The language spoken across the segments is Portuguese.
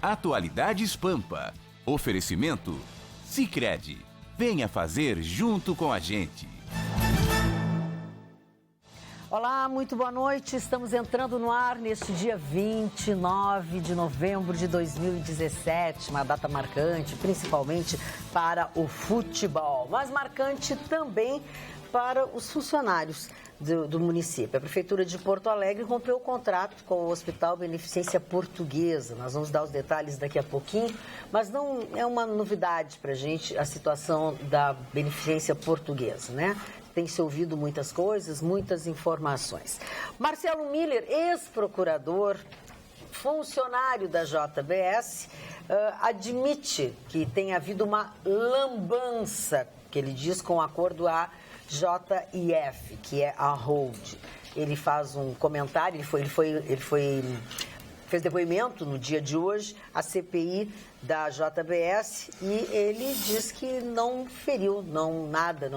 Atualidades Pampa. Oferecimento Sicredi. Venha fazer junto com a gente. Olá, muito boa noite. Estamos entrando no ar neste dia 29 de novembro de 2017, uma data marcante, principalmente para o futebol, mas marcante também para os funcionários do município. A Prefeitura de Porto Alegre rompeu o contrato com o Hospital Beneficência Portuguesa. Nós vamos dar os detalhes daqui a pouquinho, mas não é uma novidade para a gente a situação da Beneficência Portuguesa, né? Tem se ouvido muitas coisas, muitas informações. Marcelo Miller, ex-procurador, funcionário da JBS, admite que tem havido uma lambança, que ele diz, com o acordo a JIF, que é a Hold. Ele faz um comentário, fez depoimento no dia de hoje à CPI da JBS e ele diz que não feriu, não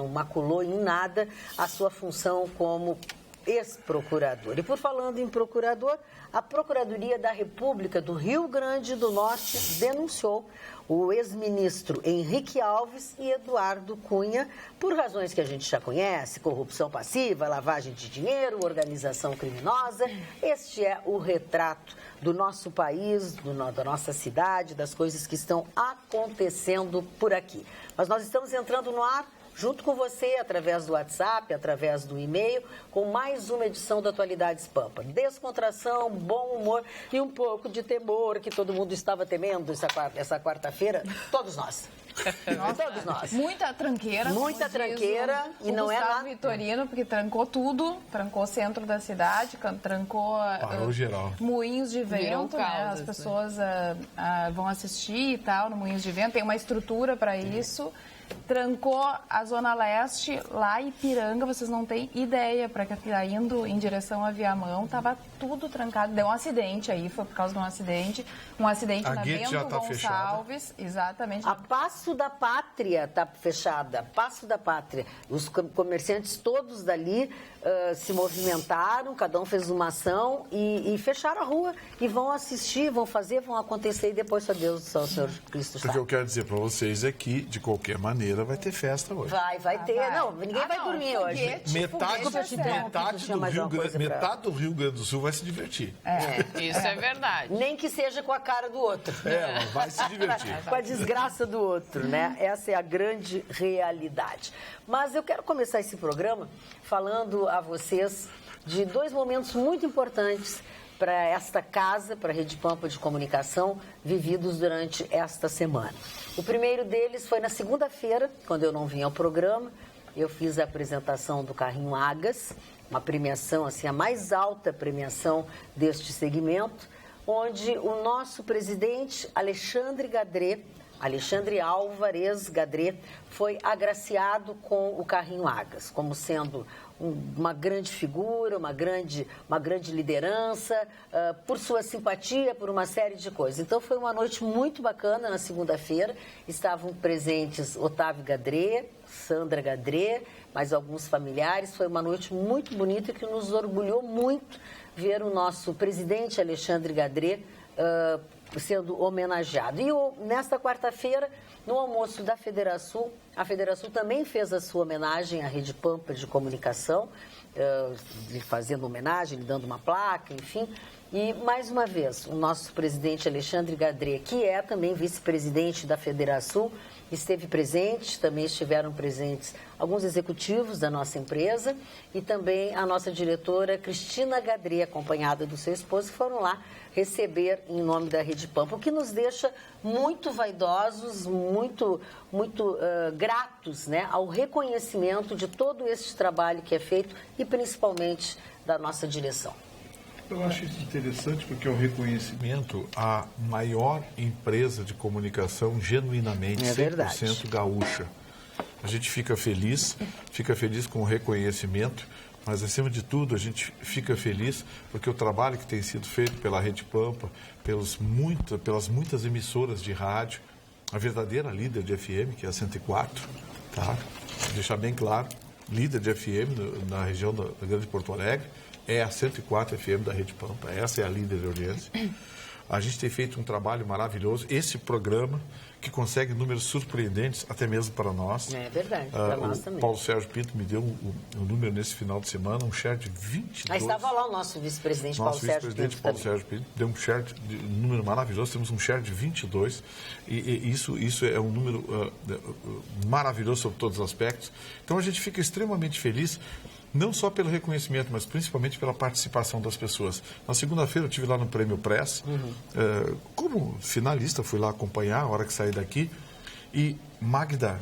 maculou em nada a sua função como ex-procurador. E por falando em procurador, a Procuradoria da República do Rio Grande do Norte denunciou o ex-ministro Henrique Alves e Eduardo Cunha por razões que a gente já conhece: corrupção passiva, lavagem de dinheiro, organização criminosa. Este é o retrato do nosso país, da nossa cidade, das coisas que estão acontecendo por aqui. Mas nós estamos entrando no ar junto com você, através do WhatsApp, através do e-mail, com mais uma edição da Atualidades Pampa. Descontração, bom humor e um pouco de temor, que todo mundo estava temendo essa quarta-feira. Todos nós. Todos nós. Muita tranqueira. Muita tranqueira. E não é nada. Vitorino, porque trancou tudo. Trancou o centro da cidade, trancou moinhos de vento. Né? As pessoas vão assistir e tal no moinhos de vento. Tem uma estrutura para isso. Trancou a Zona Leste, lá em Ipiranga, vocês não têm ideia, para quem está indo em direção a Viamão, estava tudo trancado. Deu um acidente aí, foi por causa de um acidente na Bento Gonçalves. Fechada. Exatamente. A Passo da Pátria está fechada, Passo da Pátria. Os comerciantes todos dali se movimentaram, cada um fez uma ação e fecharam a rua e vão assistir, vão acontecer e depois só Deus, só o Senhor Cristo sabe. O que eu quero dizer para vocês é que, de qualquer maneira, vai ter festa hoje. Vai ter. Vai. Não, ninguém vai dormir hoje. Metade do Rio Grande do Sul vai se divertir. Isso é verdade. Nem que seja com a cara do outro. Vai se divertir. Com a desgraça do outro, né? Essa é a grande realidade. Mas eu quero começar esse programa falando a vocês de dois momentos muito importantes para esta casa, para a Rede Pampa de Comunicação, vividos durante esta semana. O primeiro deles foi na segunda-feira, quando eu não vim ao programa. Eu fiz a apresentação do Carrinho Agas, uma premiação, assim, a mais alta premiação deste segmento, onde o nosso presidente Alexandre Álvares Gadré, foi agraciado com o Carrinho Agas, como sendo uma grande figura, uma grande liderança, por sua simpatia, por uma série de coisas. Então foi uma noite muito bacana na segunda-feira. Estavam presentes Otávio Gadré, Sandra Gadré, mais alguns familiares. Foi uma noite muito bonita que nos orgulhou muito ver o nosso presidente Alexandre Gadré sendo homenageado. E nesta quarta-feira, no almoço da Federação, a Federação também fez a sua homenagem à Rede Pampa de Comunicação, lhe fazendo homenagem, lhe dando uma placa, enfim. E, mais uma vez, o nosso presidente Alexandre Gadré, que é também vice-presidente da Federação, esteve presente, também estiveram presentes alguns executivos da nossa empresa e também a nossa diretora Cristina Gadré, acompanhada do seu esposo, que foram lá receber em nome da Rede Pampa, o que nos deixa muito vaidosos, muito gratos, né, ao reconhecimento de todo esse trabalho que é feito e principalmente da nossa direção. Eu acho isso interessante porque é um reconhecimento à maior empresa de comunicação genuinamente 100% gaúcha. A gente fica feliz com o reconhecimento, mas acima de tudo a gente fica feliz porque o trabalho que tem sido feito pela Rede Pampa, pelas muitas emissoras de rádio, a verdadeira líder de FM, que é a 104, tá? Vou deixar bem claro, líder de FM na região da Grande Porto Alegre, é a 104 FM da Rede Pampa, essa é a líder de audiência. a gente tem feito um trabalho maravilhoso. Esse programa que consegue números surpreendentes, até mesmo para nós. É verdade, para nós também. Paulo Sérgio Pinto me deu um número nesse final de semana, um share de 22. Aí estava lá o nosso vice-presidente Paulo Sérgio Pinto. Nosso vice-presidente Paulo Sérgio Pinto deu um share de um número maravilhoso, temos um share de 22, e isso é um número maravilhoso sobre todos os aspectos. Então a gente fica extremamente feliz, não só pelo reconhecimento, mas principalmente pela participação das pessoas. Na segunda-feira eu estive lá no Prêmio Press, como finalista, fui lá acompanhar a hora que saí daqui, e Magda,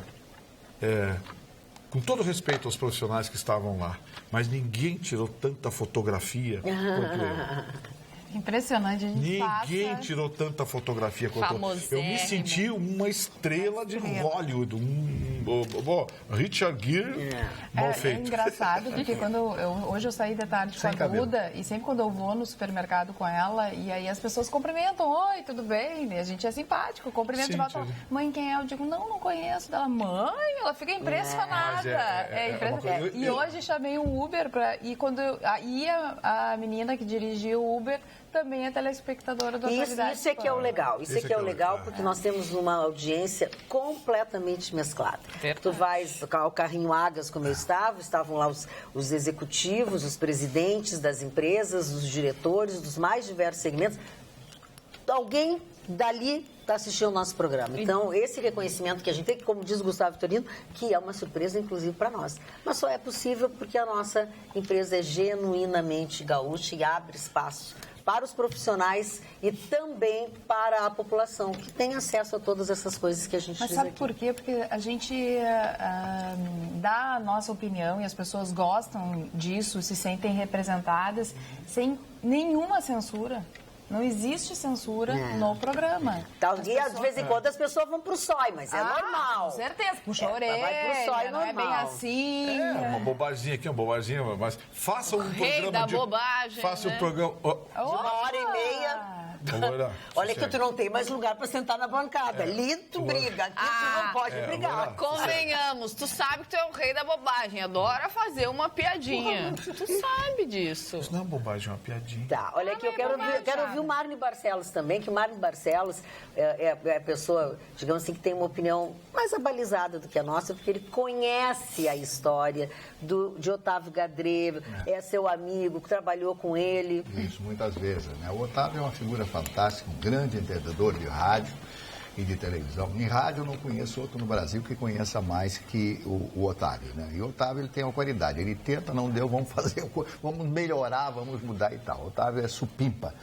com todo respeito aos profissionais que estavam lá, mas ninguém tirou tanta fotografia quanto eu. Impressionante, a gente Ninguém tirou tanta fotografia quanto eu. Eu me senti uma estrela de Hollywood, Richard Gere mal feito. É engraçado, porque hoje eu saí de tarde com a Duda, e sempre quando eu vou no supermercado com ela, e aí as pessoas cumprimentam, oi, tudo bem? A gente é simpático, cumprimenta de volta. Mãe, quem é? Eu digo, não conheço. Dela, mãe, ela fica impressionada. Impressionante. E hoje chamei um Uber, e quando ia a menina que dirigia o Uber, também é telespectadora do Atualidade. Isso é que é o legal. Isso é que é o legal, porque nós temos uma audiência completamente mesclada. Tu vais ao Carrinho Águas, como eu estavam lá os executivos, os presidentes das empresas, os diretores dos mais diversos segmentos. Alguém dali está assistindo o nosso programa. Então, esse reconhecimento que a gente tem, como diz o Gustavo Vitorino, que é uma surpresa, inclusive, para nós. Mas só é possível porque a nossa empresa é genuinamente gaúcha e abre espaço para os profissionais e também para a população, que tem acesso a todas essas coisas que a gente diz aqui. Mas sabe por quê? Porque a gente dá a nossa opinião e as pessoas gostam disso, se sentem representadas, sem nenhuma censura. Não existe censura no programa. De vez em quando as pessoas vão pro SOI, mas é normal. Com certeza, puxa a orelha, vai pro SOI, não é bem assim. Uma bobaginha aqui, uma bobaginha, mas faça um programa da bobagem, faça um programa de 1h30. Olha que tu não tem mais lugar para sentar na bancada. Ali tu briga, aqui tu não pode brigar. Convenhamos, tu sabe que tu é o rei da bobagem, adora fazer uma piadinha. Tu sabe disso. Isso não é uma bobagem, é uma piadinha. Tá, olha aqui, eu quero ouvir o Marne Barcelos também, que o Marne Barcelos é a pessoa, digamos assim, que tem uma opinião mais abalizada do que a nossa, porque ele conhece a história de Otávio Gadré, é seu amigo, que trabalhou com ele. Isso, muitas vezes, né? O Otávio é uma figura fantástica, um grande entendedor de rádio e de televisão. Em rádio eu não conheço outro no Brasil que conheça mais que o Otávio, né? E o Otávio, ele tem uma qualidade, ele tenta, não deu, vamos melhorar, vamos mudar e tal. O Otávio é supimpa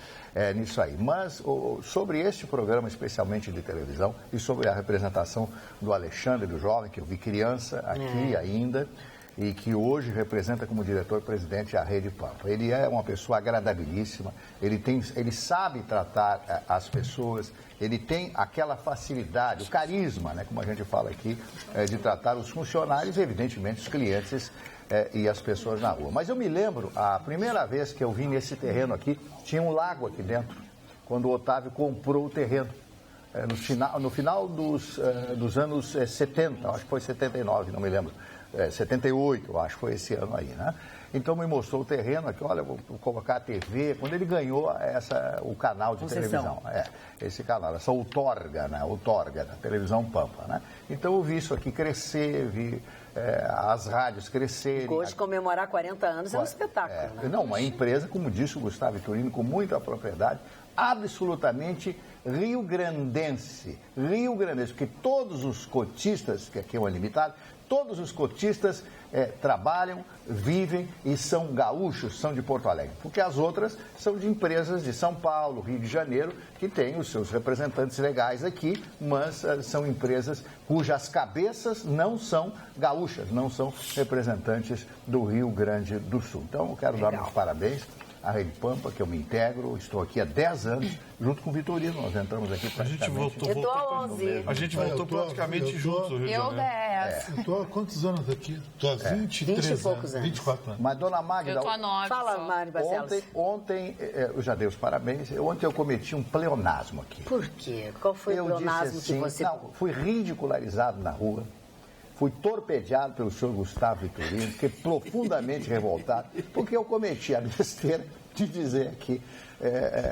nisso aí. Mas sobre este programa, especialmente de televisão, e sobre a representação do Alexandre, do jovem, que eu vi criança aqui ainda, e que hoje representa como diretor-presidente a Rede Pampa. Ele é uma pessoa agradabilíssima, ele sabe tratar as pessoas, ele tem aquela facilidade, o carisma, né, como a gente fala aqui, de tratar os funcionários e, evidentemente, os clientes e as pessoas na rua. Mas eu me lembro, a primeira vez que eu vim nesse terreno aqui, tinha um lago aqui dentro, quando o Otávio comprou o terreno. No final dos anos 70, acho que foi 79, não me lembro. 78, eu acho que foi esse ano aí, né? Então me mostrou o terreno aqui, olha, vou colocar a TV, quando ele ganhou o canal de televisão, esse canal, essa outorga, né? Outorga da televisão Pampa, né? Então eu vi isso aqui crescer, vi as rádios crescerem. Hoje comemorar 40 anos é um espetáculo, né? Não, uma empresa, como disse o Gustavo Vitorino, com muita propriedade, absolutamente rio-grandense, porque todos os cotistas, que aqui é uma limitada, todos os cotistas trabalham, vivem e são gaúchos, são de Porto Alegre. Porque as outras são de empresas de São Paulo, Rio de Janeiro, que têm os seus representantes legais aqui, mas são empresas cujas cabeças não são gaúchas, não são representantes do Rio Grande do Sul. Então, eu quero dar meus parabéns à Rede Pampa, que eu me integro, estou aqui há 10 anos, junto com o Vitorino, nós entramos aqui praticamente. A gente voltou praticamente juntos. Eu 10. Eu estou há quantos anos aqui? Estou há 23 20 e poucos anos. 24 anos. Mas, dona Magda, eu tô a 9. Fala, Mário Barcelos. Ontem, eu já dei os parabéns, ontem eu cometi um pleonasmo aqui. Por quê? Qual foi o pleonasmo assim, que você... Não, fui ridicularizado na rua, fui torpedeado pelo senhor Gustavo Vitorino, fiquei profundamente revoltado, porque eu cometi a besteira de dizer aqui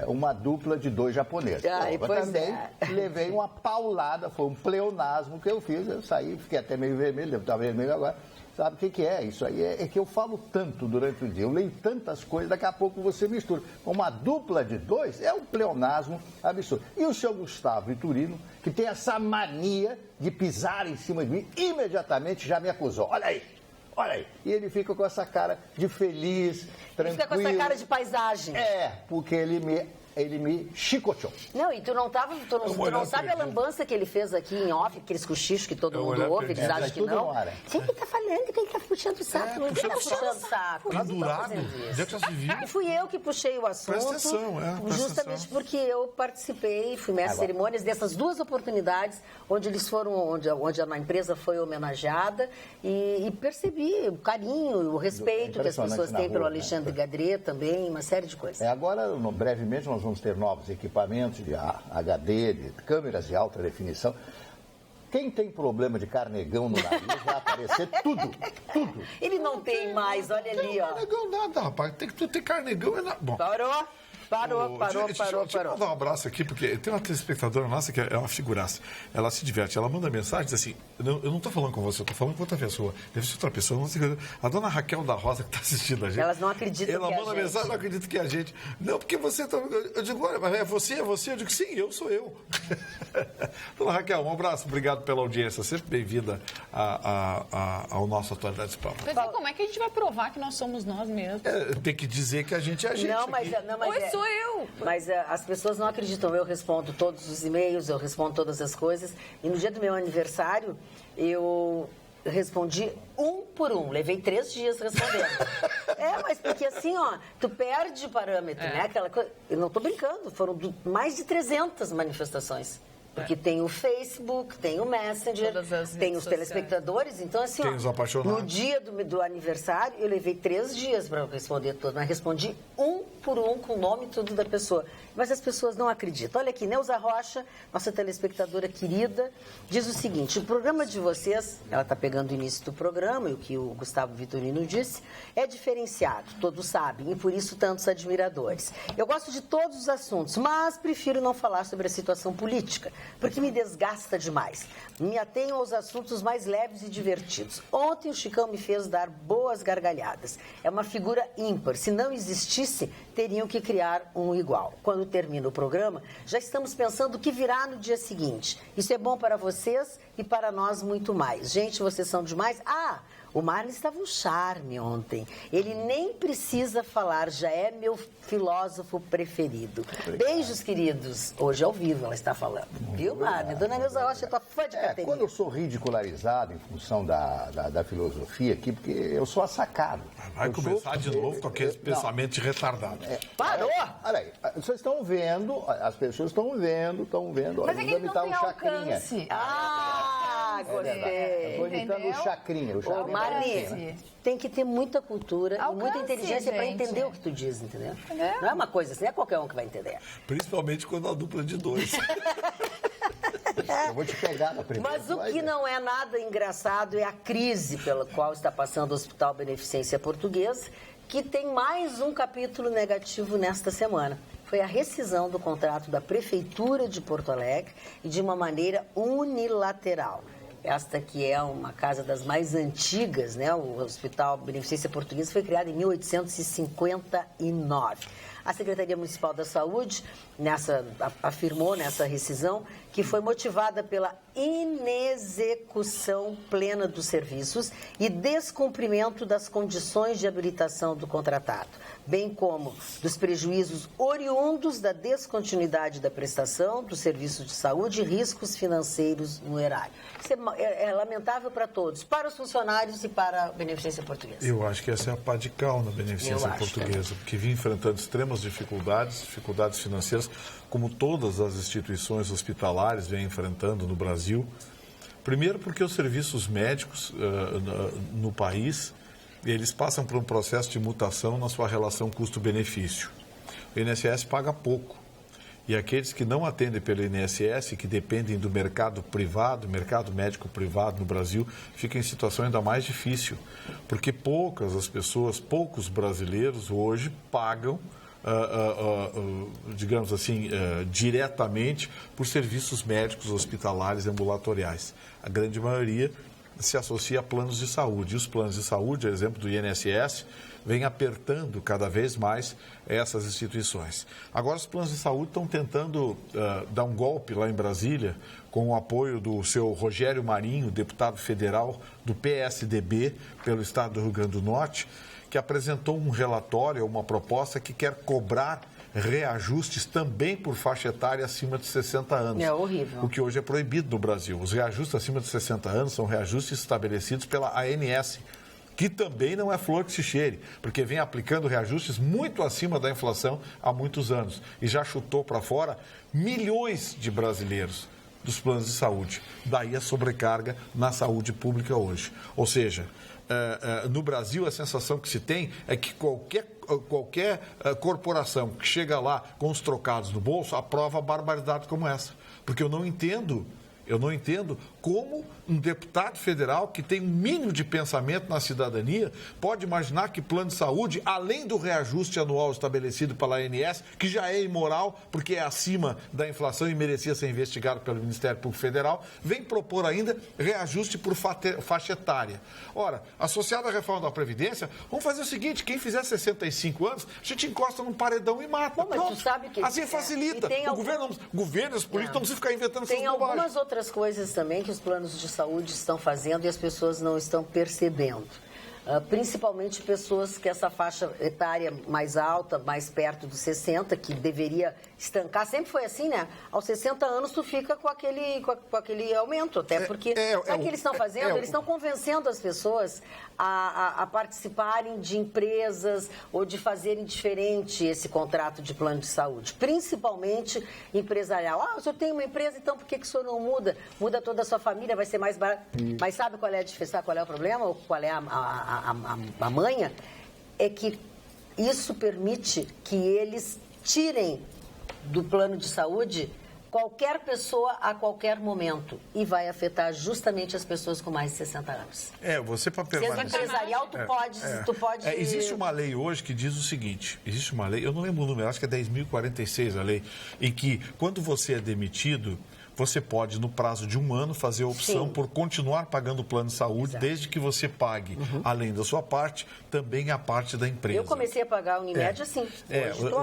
uma dupla de 2 japoneses. Eu também levei uma paulada, foi um pleonasmo que eu fiz, eu saí, fiquei até meio vermelho, devo estar vermelho agora. Sabe o que é isso aí? É que eu falo tanto durante o dia, eu leio tantas coisas, daqui a pouco você mistura. Uma dupla de 2 é um pleonasmo absurdo. E o senhor Gustavo Vitorino, que tem essa mania de pisar em cima de mim, imediatamente já me acusou. Olha aí. E ele fica com essa cara de feliz, tranquilo. Ele fica com essa cara de paisagem. Porque ele me chicoteou. Não, e tu não sabe a lambança que ele fez aqui em off, aqueles cochichos que todo mundo ouve, eles acham que não. Quem que tá falando que ele tá puxando o saco? Não tá puxando o saco. Nós não estamos fazendo isso. E fui eu que puxei o assunto. Presta atenção, justamente porque eu participei, fui mestre de cerimônias dessas 2 oportunidades, onde eles foram, onde a empresa foi homenageada, e percebi o carinho, o respeito que as pessoas têm pelo Alexandre Gadret também, uma série de coisas. Agora, brevemente, nós vamos ter novos equipamentos de HD, de câmeras de alta definição. Quem tem problema de carnegão no nariz vai aparecer tudo. Ele não tem mais, olha ali, ó. Carnegão nada, rapaz. Tu tem carnegão. Bom. Parou. Deixa eu dar um abraço aqui, porque tem uma telespectadora nossa que é uma figuraça. Ela se diverte, ela manda mensagem, diz assim, eu não estou falando com você, eu estou falando com outra pessoa. Deve ser outra pessoa, não sei. A dona Raquel da Rosa, que está assistindo a gente. Elas não acreditam que é a gente. Ela manda mensagem, não acredita que é a gente. Não, porque você está... Eu digo, olha, mas é você? Eu digo, sim, eu sou eu. Dona Raquel, um abraço, obrigado pela audiência. Sempre bem-vinda ao nosso Atualidades Paulo. Mas como é que a gente vai provar que nós somos nós mesmos? Tem que dizer que a gente é a gente. Sou eu. Mas as pessoas não acreditam. Eu respondo todos os e-mails, eu respondo todas as coisas. E no dia do meu aniversário, eu respondi 1 por 1. Levei 3 dias respondendo. Mas porque assim, ó, tu perde o parâmetro, né? Aquela coisa. Eu não tô brincando, foram mais de 300 manifestações. Porque tem o Facebook, tem o Messenger, tem os telespectadores. Então, assim, ó, no dia do aniversário, eu levei 3 dias para responder tudo. Mas respondi 1 por 1, com o nome e tudo da pessoa. Mas as pessoas não acreditam. Olha aqui, Neuza Rocha, nossa telespectadora querida, diz o seguinte: o programa de vocês, ela está pegando o início do programa, e o que o Gustavo Vitorino disse, é diferenciado, todos sabem, e por isso tantos admiradores. Eu gosto de todos os assuntos, mas prefiro não falar sobre a situação política, porque me desgasta demais. Me atenho aos assuntos mais leves e divertidos. Ontem o Chicão me fez dar boas gargalhadas. É uma figura ímpar. Se não existisse, teriam que criar um igual. Quando termina o programa, já estamos pensando o que virá no dia seguinte. Isso é bom para vocês e para nós muito mais. Gente, vocês são demais. O Marlon estava um charme ontem. Ele nem precisa falar, já é meu filósofo preferido. Obrigado. Beijos, queridos. Hoje ao vivo ela está falando. Viu, Marlon? Dona Neuza Rocha, eu tô fã de carteirinha. Quando eu sou ridicularizado em função da filosofia aqui, porque eu sou assacado. Vai começar de novo com aquele pensamento de retardado. Parou! Olha aí, vocês estão vendo, as pessoas estão vendo. Mas é que ele não tem alcance. Gostei. Estou imitando o Chacrinha. Marli, tem que ter muita cultura e muita inteligência para entender o que tu diz, entendeu? Não é uma coisa assim, é qualquer um que vai entender. Principalmente quando a dupla de 2. Eu vou te pegar na primeira. Mas o que não é nada engraçado é a crise pela qual está passando o Hospital Beneficência Portuguesa, que tem mais um capítulo negativo nesta semana. Foi a rescisão do contrato da Prefeitura de Porto Alegre e de uma maneira unilateral. Esta que é uma casa das mais antigas, né? O Hospital Beneficência Portuguesa foi criado em 1859. A Secretaria Municipal da Saúde afirmou nessa rescisão que foi motivada pela inexecução plena dos serviços e descumprimento das condições de habilitação do contratado, bem como dos prejuízos oriundos da descontinuidade da prestação dos serviços de saúde e riscos financeiros no erário. Isso é lamentável para todos, para os funcionários e para a Beneficência Portuguesa. Eu acho que essa é a pá de cal na Beneficência Portuguesa, porque vinha enfrentando extremas dificuldades financeiras, como todas as instituições hospitalares vêm enfrentando no Brasil. Primeiro porque os serviços médicos no país, eles passam por um processo de mutação na sua relação custo-benefício. O INSS paga pouco E aqueles que não atendem pelo INSS, que dependem do mercado privado, mercado médico privado no Brasil, ficam em situação ainda mais difícil, porque poucos brasileiros hoje pagam, digamos assim, diretamente por serviços médicos, hospitalares e ambulatoriais. A grande maioria se associa a planos de saúde. E os planos de saúde, a exemplo do INSS, vem apertando cada vez mais essas instituições. Agora, os planos de saúde estão tentando dar um golpe lá em Brasília, com o apoio do seu Rogério Marinho, deputado federal do PSDB pelo estado do Rio Grande do Norte, que apresentou um relatório, uma proposta que quer cobrar reajustes também por faixa etária acima de 60 anos. É horrível. O que hoje é proibido no Brasil. Os reajustes acima de 60 anos são reajustes estabelecidos pela ANS, que também não é flor que se cheire, porque vem aplicando reajustes muito acima da inflação há muitos anos e já chutou para fora milhões de brasileiros dos planos de saúde. Daí a sobrecarga na saúde pública hoje. Ou seja, no Brasil a sensação que se tem é que qualquer corporação que chega lá com os trocados no bolso aprova barbaridade como essa. Porque eu não entendo como um deputado federal que tem um mínimo de pensamento na cidadania pode imaginar que plano de saúde, além do reajuste anual estabelecido pela ANS, que já é imoral porque é acima da inflação e merecia ser investigado pelo Ministério Público Federal, vem propor ainda reajuste por faixa etária. Ora, associado à reforma da Previdência, vamos fazer o seguinte, quem fizer 65 anos, a gente encosta num paredão e mata. Bom, mas tu sabe que assim facilita. O governo, os políticos não precisam ficar inventando essas bobagens. Tem algumas outras coisas também que os planos de saúde estão fazendo e as pessoas não estão percebendo. Principalmente pessoas que essa faixa etária mais alta, mais perto dos 60, que deveria estancar, sempre foi assim, né? Aos 60 anos tu fica com aquele aumento, até porque sabe o que eles estão fazendo? Eles estão convencendo as pessoas a participarem de empresas ou de fazerem diferente esse contrato de plano de saúde, principalmente empresarial. Ah, o senhor tem uma empresa, então por que o senhor não muda? Muda toda a sua família, vai ser mais barato. Mas sabe qual é a diferença, qual é o problema? Ou qual é a manha? É que isso permite que eles tirem do plano de saúde qualquer pessoa a qualquer momento e vai afetar justamente as pessoas com mais de 60 anos. Você para permanecer... Sendo empresarial, tu pode... existe uma lei hoje que diz o seguinte, existe uma lei, eu não lembro o número, acho que é 10.046 a lei, em que quando você é demitido, você pode, no prazo de 1 ano, fazer a opção por continuar pagando o plano de saúde, desde que você pague, além da sua parte, também a parte da empresa. Eu comecei a pagar a Unimed assim.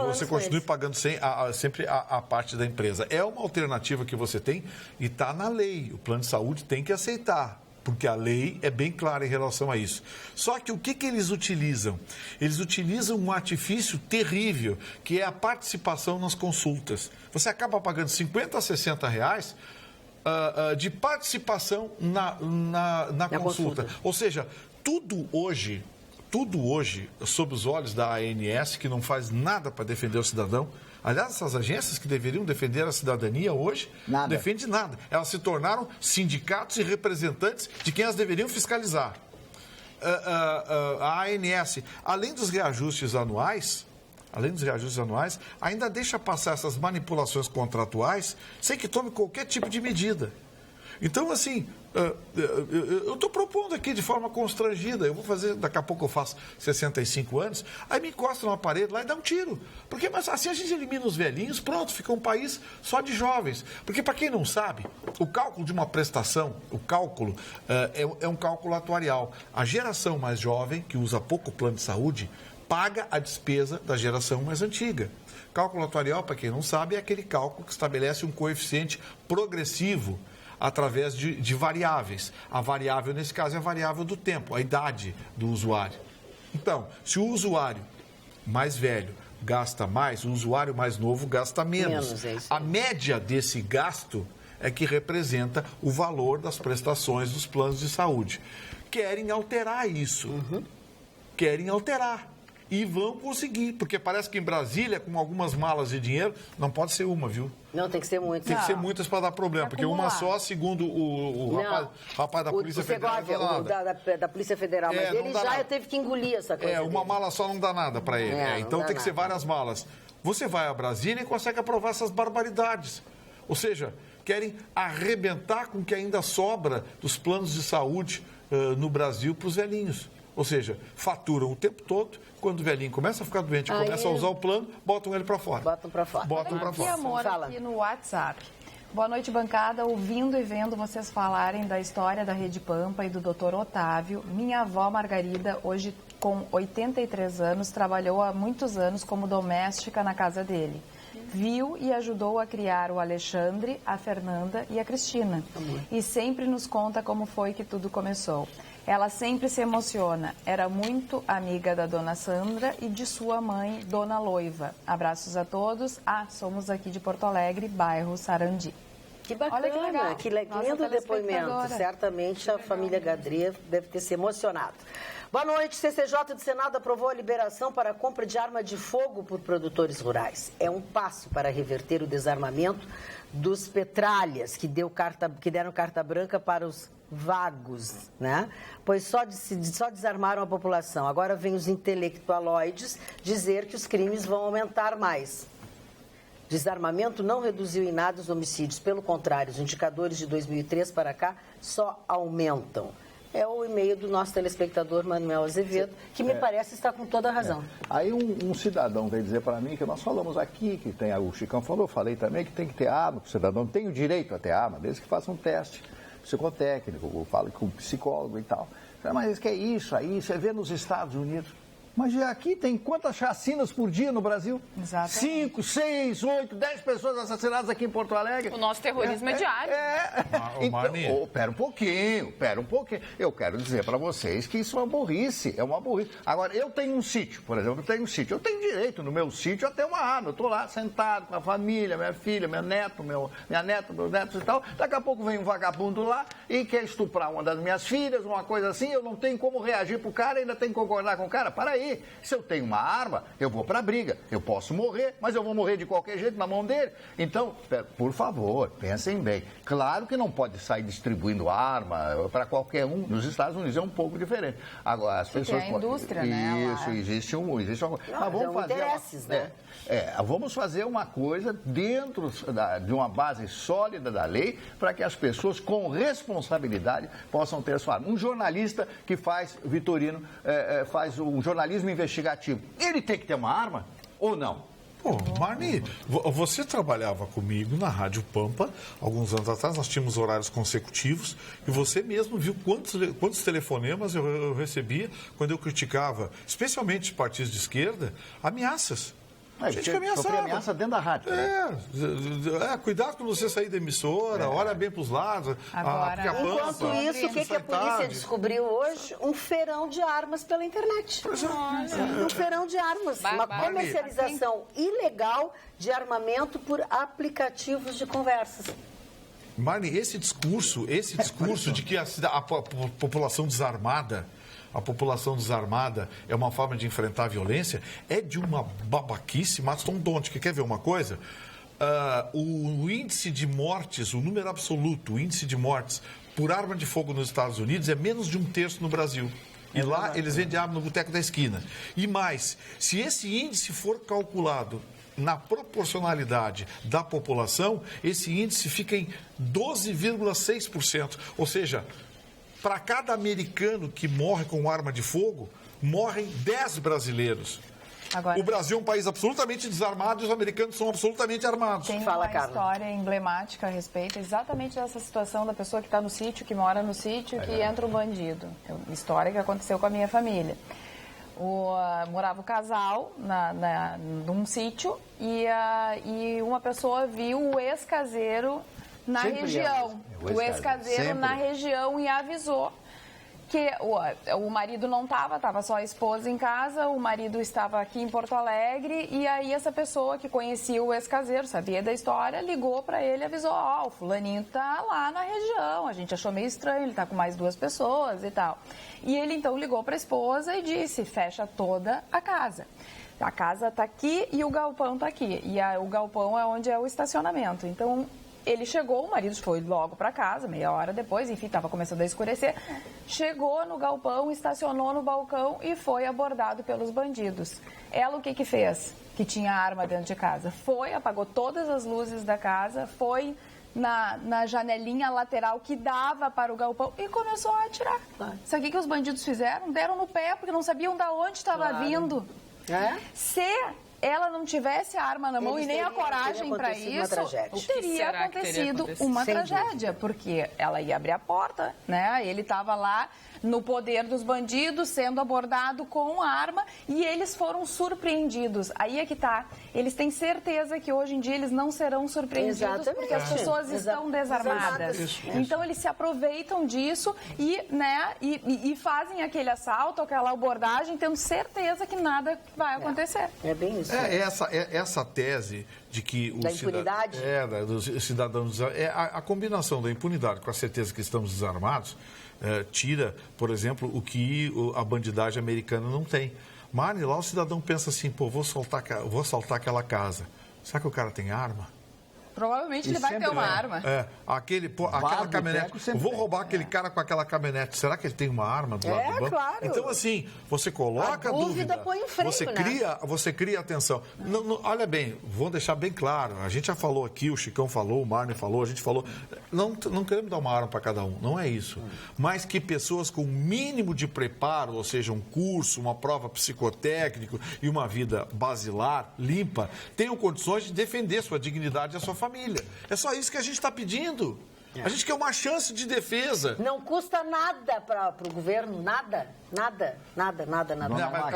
Você continue pagando sempre a parte da empresa. É uma alternativa que você tem e está na lei. O plano de saúde tem que aceitar, porque a lei é bem clara em relação a isso. Só que o que eles utilizam? Eles utilizam um artifício terrível, que é a participação nas consultas. Você acaba pagando 50 a 60 reais de participação na consulta. Ou seja, tudo hoje, sob os olhos da ANS, que não faz nada para defender o cidadão. Aliás, essas agências que deveriam defender a cidadania hoje, não defendem nada. Elas se tornaram sindicatos e representantes de quem elas deveriam fiscalizar. A ANS, além dos reajustes anuais, ainda deixa passar essas manipulações contratuais sem que tome qualquer tipo de medida. Então, assim, eu estou propondo aqui de forma constrangida. Eu vou fazer, daqui a pouco eu faço 65 anos, aí me encosta numa parede lá e dá um tiro. Porque mas assim a gente elimina os velhinhos, pronto, fica um país só de jovens. Porque, para quem não sabe, o cálculo de uma prestação, é um cálculo atuarial. A geração mais jovem, que usa pouco plano de saúde, paga a despesa da geração mais antiga. Cálculo atuarial, para quem não sabe, é aquele cálculo que estabelece um coeficiente progressivo através de variáveis. A variável, nesse caso, é a variável do tempo, a idade do usuário. Então, se o usuário mais velho gasta mais, o usuário mais novo gasta menos. A média desse gasto é que representa o valor das prestações dos planos de saúde. Querem alterar isso. Querem alterar. E vão conseguir, porque parece que em Brasília, com algumas malas de dinheiro, não pode ser uma, viu? Não, tem que ser muitas. Tem que ser muitas para dar problema, porque uma só, segundo o rapaz da Polícia Federal, não dá nada. Da Polícia Federal, mas ele já teve que engolir essa coisa. Uma mala só não dá nada para ele. Então tem que ser várias malas. Você vai a Brasília e consegue aprovar essas barbaridades. Ou seja, querem arrebentar com o que ainda sobra dos planos de saúde no Brasil para os velhinhos. Ou seja, faturam o tempo todo. Quando o velhinho começa a ficar doente e começa a usar o plano, botam ele para fora. Botam para fora. Aqui, amor, aqui no WhatsApp. Boa noite, bancada. Ouvindo e vendo vocês falarem da história da Rede Pampa e do Dr. Otávio, minha avó Margarida, hoje com 83 anos, trabalhou há muitos anos como doméstica na casa dele. Viu e ajudou a criar o Alexandre, a Fernanda e a Cristina. E sempre nos conta como foi que tudo começou. Ela sempre se emociona. Era muito amiga da dona Sandra e de sua mãe, dona Loiva. Abraços a todos. Somos aqui de Porto Alegre, bairro Sarandi. Que bacana, olha que legal. Que lindo depoimento. Certamente a família Gadré deve ter se emocionado. Boa noite. CCJ do Senado aprovou a liberação para a compra de arma de fogo por produtores rurais. É um passo para reverter o desarmamento dos petralhas, que deram carta branca para os vagos, né? Pois só desarmaram a população. Agora vem os intelectualoides dizer que os crimes vão aumentar mais. Desarmamento não reduziu em nada os homicídios. Pelo contrário, os indicadores de 2003 para cá só aumentam. É o e-mail do nosso telespectador Manuel Azevedo, que me parece estar com toda a razão. Aí um cidadão veio dizer para mim, que nós falamos aqui, que tem, o Chicão falou, eu falei também, que tem que ter arma, que o cidadão tem o direito a ter arma, desde que faça um teste psicotécnico, eu falo com o psicólogo e tal. Mas que é isso aí, você vê nos Estados Unidos. Mas aqui tem quantas chacinas por dia no Brasil? Exatamente. 5, 6, 8, 10 pessoas assassinadas aqui em Porto Alegre. O nosso terrorismo é diário. Então, pera um pouquinho. Eu quero dizer para vocês que isso é uma burrice, Agora, eu tenho um sítio, por exemplo, eu tenho direito no meu sítio a ter uma arma. Eu estou lá sentado com a família, minha filha, minha neta, meus netos e tal. Daqui a pouco vem um vagabundo lá e quer estuprar uma das minhas filhas, uma coisa assim. Eu não tenho como reagir pro cara, ainda tenho que concordar com o cara. Para aí. Se eu tenho uma arma, eu vou para a briga. Eu posso morrer, mas eu vou morrer de qualquer jeito na mão dele. Então, por favor, pensem bem. Claro que não pode sair distribuindo arma para qualquer um. Nos Estados Unidos é um pouco diferente. Agora, as pessoas tem a indústria, né? Isso, existe uma coisa. Mas vamos fazer interesses, né? Vamos fazer uma coisa dentro de uma base sólida da lei para que as pessoas com responsabilidade possam ter a sua arma. Um jornalista que faz, Vitorino, faz um jornalismo investigativo, ele tem que ter uma arma ou não? Pô, Marni, você trabalhava comigo na Rádio Pampa, alguns anos atrás, nós tínhamos horários consecutivos, e você mesmo viu quantos telefonemas eu recebia quando eu criticava, especialmente partidos de esquerda, ameaças. A gente sofria ameaça dentro da rádio. Cuidado quando você sair da emissora, olha bem para os lados. Agora, enquanto isso, o que a polícia descobriu hoje? Um feirão de armas pela internet. Um feirão de armas. Uma comercialização ilegal de armamento por aplicativos de conversas. Marni, esse discurso de que a população desarmada é uma forma de enfrentar a violência, é de uma babaquice mastodôntica. Quer ver uma coisa? O índice de mortes, o número absoluto, o índice de mortes por arma de fogo nos Estados Unidos é menos de 1/3 no Brasil. E lá eles vendem arma no boteco da esquina. E mais, se esse índice for calculado na proporcionalidade da população, esse índice fica em 12,6%. Ou seja, para cada americano que morre com arma de fogo, morrem 10 brasileiros. Agora, o Brasil é um país absolutamente desarmado e os americanos são absolutamente armados. Tem uma história emblemática a respeito exatamente dessa situação da pessoa que está no sítio, que mora no sítio, que entra um bandido. História que aconteceu com a minha família. Morava o casal num sítio e uma pessoa viu o ex-caseiro na região. O ex-caseiro na região e avisou porque o marido não estava só a esposa em casa, o marido estava aqui em Porto Alegre, e aí essa pessoa que conhecia o ex-caseiro, sabia da história, ligou para ele e avisou, o fulaninho tá lá na região, a gente achou meio estranho, ele tá com mais 2 pessoas e tal. E ele então ligou para a esposa e disse, fecha toda a casa. A casa está aqui e o galpão está aqui. E o galpão é onde é o estacionamento. Então, ele chegou, o marido foi logo para casa, meia hora depois, enfim, estava começando a escurecer. Chegou no galpão, estacionou no balcão e foi abordado pelos bandidos. Ela o que fez? Que tinha arma dentro de casa. Foi, apagou todas as luzes da casa, foi na janelinha lateral que dava para o galpão e começou a atirar. Sabe o que os bandidos fizeram? Deram no pé, porque não sabiam de onde estava vindo. Se ela não tivesse a arma na mão e nem a coragem para isso, teria acontecido uma tragédia, porque ela ia abrir a porta, né? Ele estava lá no poder dos bandidos, sendo abordado com arma, e eles foram surpreendidos. Aí é que tá. Eles têm certeza que hoje em dia eles não serão surpreendidos, porque as pessoas estão desarmadas. Então eles se aproveitam disso e fazem aquele assalto, aquela abordagem, tendo certeza que nada vai acontecer. É bem isso. Essa tese de que da impunidade? Dos cidadãos, a combinação da impunidade com a certeza que estamos desarmados tira, por exemplo, o que a bandidagem americana não tem. Mas lá o cidadão pensa assim, vou assaltar aquela casa. Será que o cara tem arma? Provavelmente ele vai ter uma arma. Aquela caminhonete. Vou roubar aquele cara com aquela caminhonete. Será que ele tem uma arma do lado do banco? Claro. Então, assim, você coloca a dúvida. Põe o freio, você cria atenção. Olha bem, vou deixar bem claro. A gente já falou aqui, o Chicão falou, o Marne falou, a gente falou. Não queremos dar uma arma para cada um, não é isso. Mas que pessoas com o mínimo de preparo, ou seja, um curso, uma prova psicotécnica e uma vida basilar, limpa, tenham condições de defender sua dignidade e a sua família. É só isso que a gente está pedindo. A gente quer uma chance de defesa. Não custa nada para o governo, nada.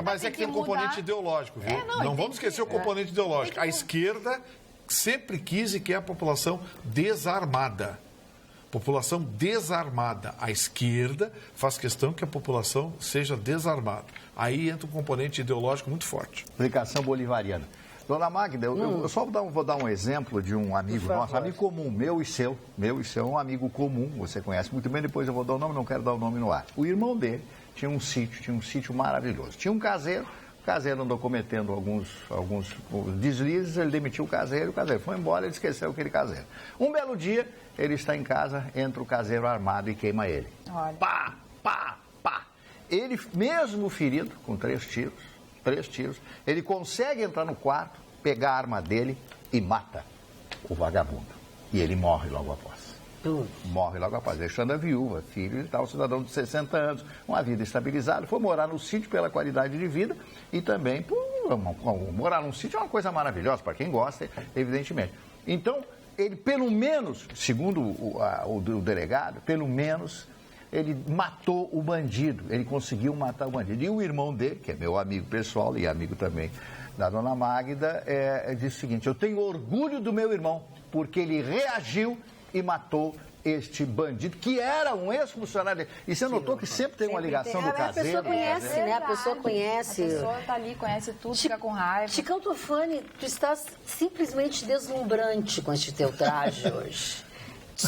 Mas é que tem um componente ideológico, viu? Não vamos esquecer o componente ideológico. A esquerda sempre quis e quer a população desarmada. População desarmada. A esquerda faz questão que a população seja desarmada. Aí entra um componente ideológico muito forte. Aplicação bolivariana. Dona Magda, eu só vou dar um exemplo de um amigo nosso, amigo comum, meu e seu, um amigo comum, você conhece muito bem, depois eu vou dar o nome, não quero dar o nome no ar. O irmão dele tinha um sítio maravilhoso. Tinha um caseiro, o caseiro andou cometendo alguns deslizes, ele demitiu o caseiro foi embora, ele esqueceu aquele caseiro. Um belo dia, ele está em casa, entra o caseiro armado e queima ele. Olha. Pá, pá, pá. Ele, mesmo ferido, com 3 tiros, ele consegue entrar no quarto, pegar a arma dele e mata o vagabundo. E ele morre logo após. Morre logo após, deixando a viúva, filho e tal, cidadão de 60 anos, uma vida estabilizada, foi morar no sítio pela qualidade de vida e também, morar num sítio é uma coisa maravilhosa, para quem gosta, evidentemente. Então, ele pelo menos, segundo o delegado, pelo menos ele matou o bandido, ele conseguiu matar o bandido. E o irmão dele, que é meu amigo pessoal e amigo também da Dona Magda, disse o seguinte: eu tenho orgulho do meu irmão, porque ele reagiu e matou este bandido, que era um ex-funcionário. E você notou que sempre tem uma ligação do caseiro? A pessoa conhece, né? A pessoa conhece. A pessoa está ali, conhece tudo, fica com raiva. Chicão Tufani, tu estás simplesmente deslumbrante com este teu traje hoje.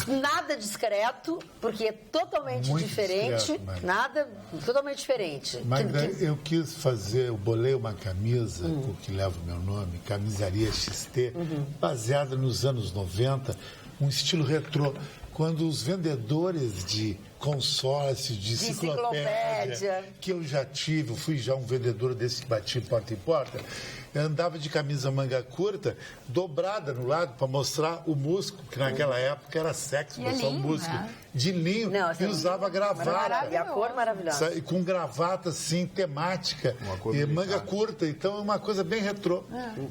Nada discreto, porque é totalmente muito diferente. Discreto, Totalmente diferente. Magda, eu quis eu bolei uma camisa que leva o meu nome, Camisaria XT, baseada nos anos 90, um estilo retrô. Quando os vendedores de consórcio, de enciclopédia, que eu já tive, eu fui já um vendedor desse que batia porta em porta, eu andava de camisa manga curta, dobrada no lado, para mostrar o músculo, que naquela época era sexy, mostrar o músculo, de linho, e usava gravata. E a cor maravilhosa. E com gravata, assim, temática, e manga curta, então é uma coisa bem retrô.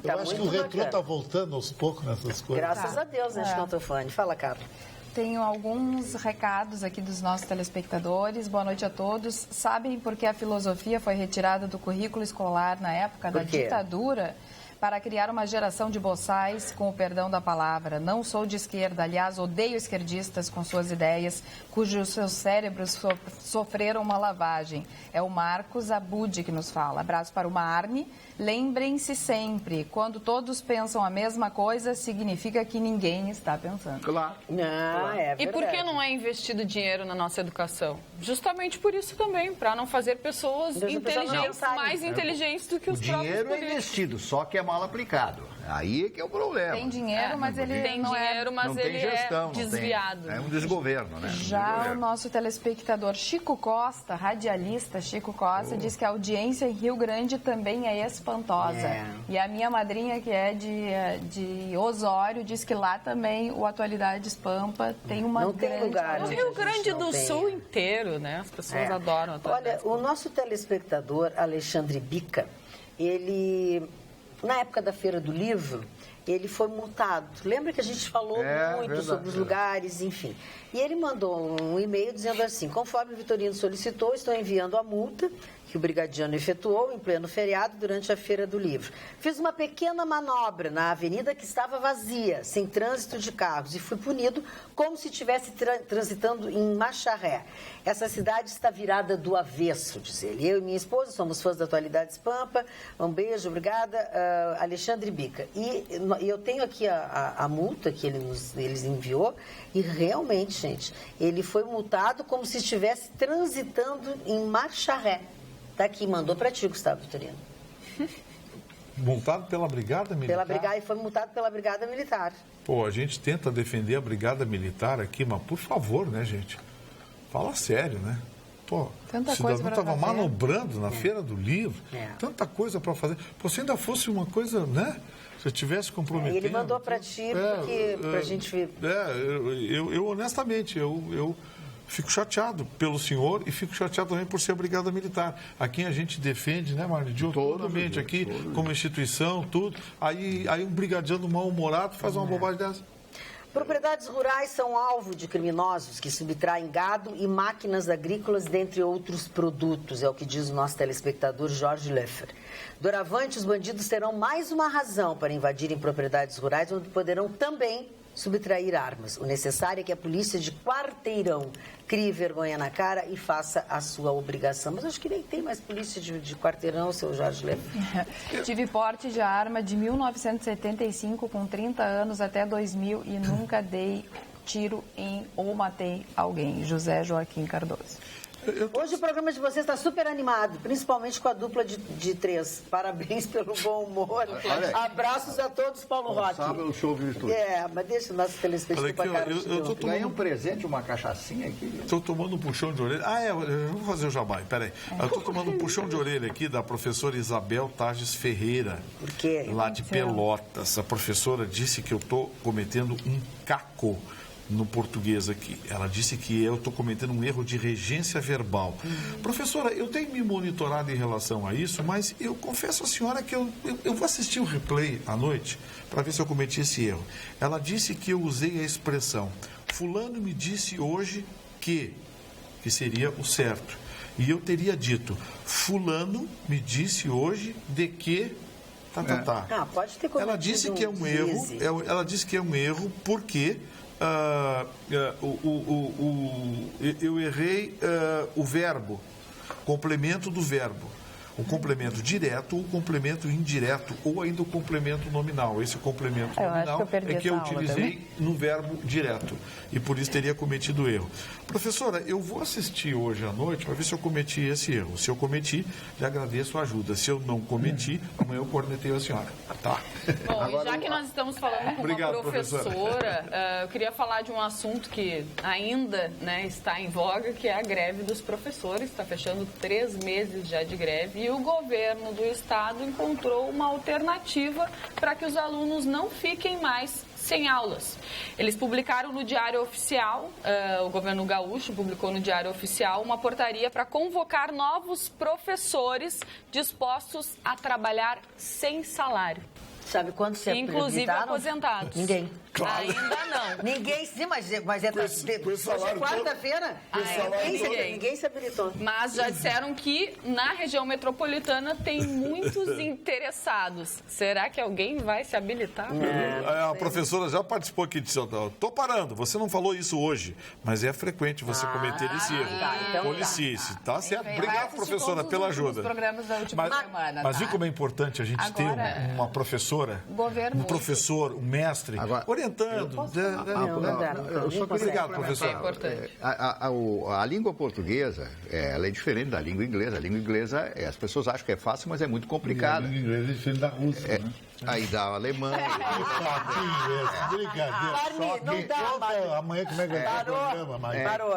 Eu acho que o retrô está voltando aos poucos nessas coisas. Graças a Deus, né, Chicão Tufani? Fala, Carla. Tenho alguns recados aqui dos nossos telespectadores. Boa noite a todos. Sabem por que a filosofia foi retirada do currículo escolar na época da ditadura? para criar uma geração de boçais, com o perdão da palavra. Não sou de esquerda, aliás, odeio esquerdistas com suas ideias, cujos seus cérebros sofreram uma lavagem. É o Marcos Abud que nos fala. Abraço para o Marne. Lembrem-se sempre, quando todos pensam a mesma coisa, significa que ninguém está pensando. Claro. É e por que não é investido dinheiro na nossa educação? Justamente por isso também, para não fazer pessoas inteligentes, mais inteligentes do que os próprios políticos. O dinheiro é investido, só que é mal aplicado. Aí é que é o problema. Tem dinheiro, mas ele tem dinheiro, mas ele é desviado. É um desgoverno, né? Já o nosso telespectador Chico Costa, radialista Chico Costa, diz que a audiência em Rio Grande também é espantosa. E a minha madrinha, que é de Osório, diz que lá também o Atualidades Pampa tem uma não grande... Tem lugar, o Rio Grande do Sul inteiro, né? As pessoas adoram Atualidades. Olha, o nosso telespectador, Alexandre Bica, ele, na época da Feira do Livro, ele foi multado. Lembra que a gente falou muito sobre os lugares, enfim. E ele mandou um e-mail dizendo assim: conforme o Vitorino solicitou, estou enviando a multa que o brigadiano efetuou em pleno feriado durante a Feira do Livro. Fiz uma pequena manobra na avenida que estava vazia, sem trânsito de carros, e fui punido como se estivesse transitando em Macharré. Essa cidade está virada do avesso, diz ele. Eu e minha esposa somos fãs da Atualidades Pampa. Um beijo, obrigada, Alexandre Bica. E eu tenho aqui a multa que eles enviou, e realmente, gente, ele foi multado como se estivesse transitando em Macharré. Tá aqui, mandou para ti, Gustavo Vitorino. Multado pela Brigada Militar? E foi multado pela Brigada Militar. Pô, a gente tenta defender a Brigada Militar aqui, mas por favor, né, gente? Fala sério, né? Pô, o cidadão estava manobrando na Feira do Livro, tanta coisa para fazer. Pô, se ainda fosse uma coisa, né? Se eu tivesse comprometido... Ele mandou para ti, porque pra gente ver... Eu honestamente, eu fico chateado pelo senhor e fico chateado também por ser a Brigada Militar. A quem a gente defende, né, Marne? Totalmente aqui, como instituição, tudo. Aí um brigadiano mal-humorado faz uma bobagem dessa. Propriedades rurais são alvo de criminosos que subtraem gado e máquinas agrícolas, dentre outros produtos, é o que diz o nosso telespectador Jorge Leffer. Doravante, os bandidos terão mais uma razão para invadirem propriedades rurais, onde poderão também subtrair armas. O necessário é que a polícia de quarteirão crie vergonha na cara e faça a sua obrigação. Mas acho que nem tem mais polícia de quarteirão, seu Jorge Leffer. Tive porte de arma de 1975, com 30 anos, até 2000 e nunca dei tiro em ou matei alguém. José Joaquim Cardoso. Hoje o programa de vocês está super animado, principalmente com a dupla de três. Parabéns pelo bom humor. Abraços a todos, Paulo Roque. Sábado o show virtuoso. Mas deixa o nosso telespectador para cá. Eu ganhei um presente, uma cachaçinha aqui. Estou tomando um puxão de orelha. Eu vou fazer o jabá, peraí. Eu estou tomando um puxão de orelha aqui da professora Isabel Tages Ferreira. Por quê? Lá de Pelotas. A professora disse que eu estou cometendo um caco no português aqui. Ela disse que eu estou cometendo um erro de regência verbal. Professora, eu tenho me monitorado em relação a isso, mas eu confesso à senhora que eu vou assistir o replay à noite para ver se eu cometi esse erro. Ela disse que eu usei a expressão fulano me disse hoje que seria o certo. E eu teria dito fulano me disse hoje de que... pode ter cometido ela disse que é um erro. Ela disse que é um erro porque... eu errei o verbo, complemento do verbo. O complemento direto, o complemento indireto ou ainda o complemento nominal. Esse complemento nominal é que eu utilizei no verbo direto e por isso teria cometido erro. Professora, eu vou assistir hoje à noite para ver se eu cometi esse erro. Se eu cometi, lhe agradeço a ajuda. Se eu não cometi, amanhã eu corneteio a senhora. Tá? Bom, agora, já que nós estamos falando com uma professora, eu queria falar de um assunto que ainda está em voga, que é a greve dos professores. Está fechando 3 meses já de greve e o governo do estado encontrou uma alternativa para que os alunos não fiquem mais sem aulas. Eles publicaram no Diário Oficial, o governo gaúcho publicou no Diário Oficial uma portaria para convocar novos professores dispostos a trabalhar sem salário. Sabe quantos se inclusive aposentaram? Aposentados. Ninguém. Claro. Ainda não. Ninguém se, mas é quarta-feira. Ninguém se habilitou. Mas já disseram que na região metropolitana tem muitos interessados. Será que alguém vai se habilitar? A professora já participou aqui e disse, estou parando, você não falou isso hoje, mas é frequente você cometer esse erro. Então Policice, tá certo? Obrigado, professora, pela ajuda. Programas da última semana, mas viu como é importante a gente ter uma professora, um professor, um mestre, orientando. Obrigado, professor. É importante. A língua portuguesa, ela é diferente da língua inglesa. A língua inglesa, as pessoas acham que é fácil, mas é muito complicada. A língua inglesa é diferente da russa, né? Aí da alemã. Brincadeira. Não dá, amanhã como é que vai ter o programa, Maria? Parou.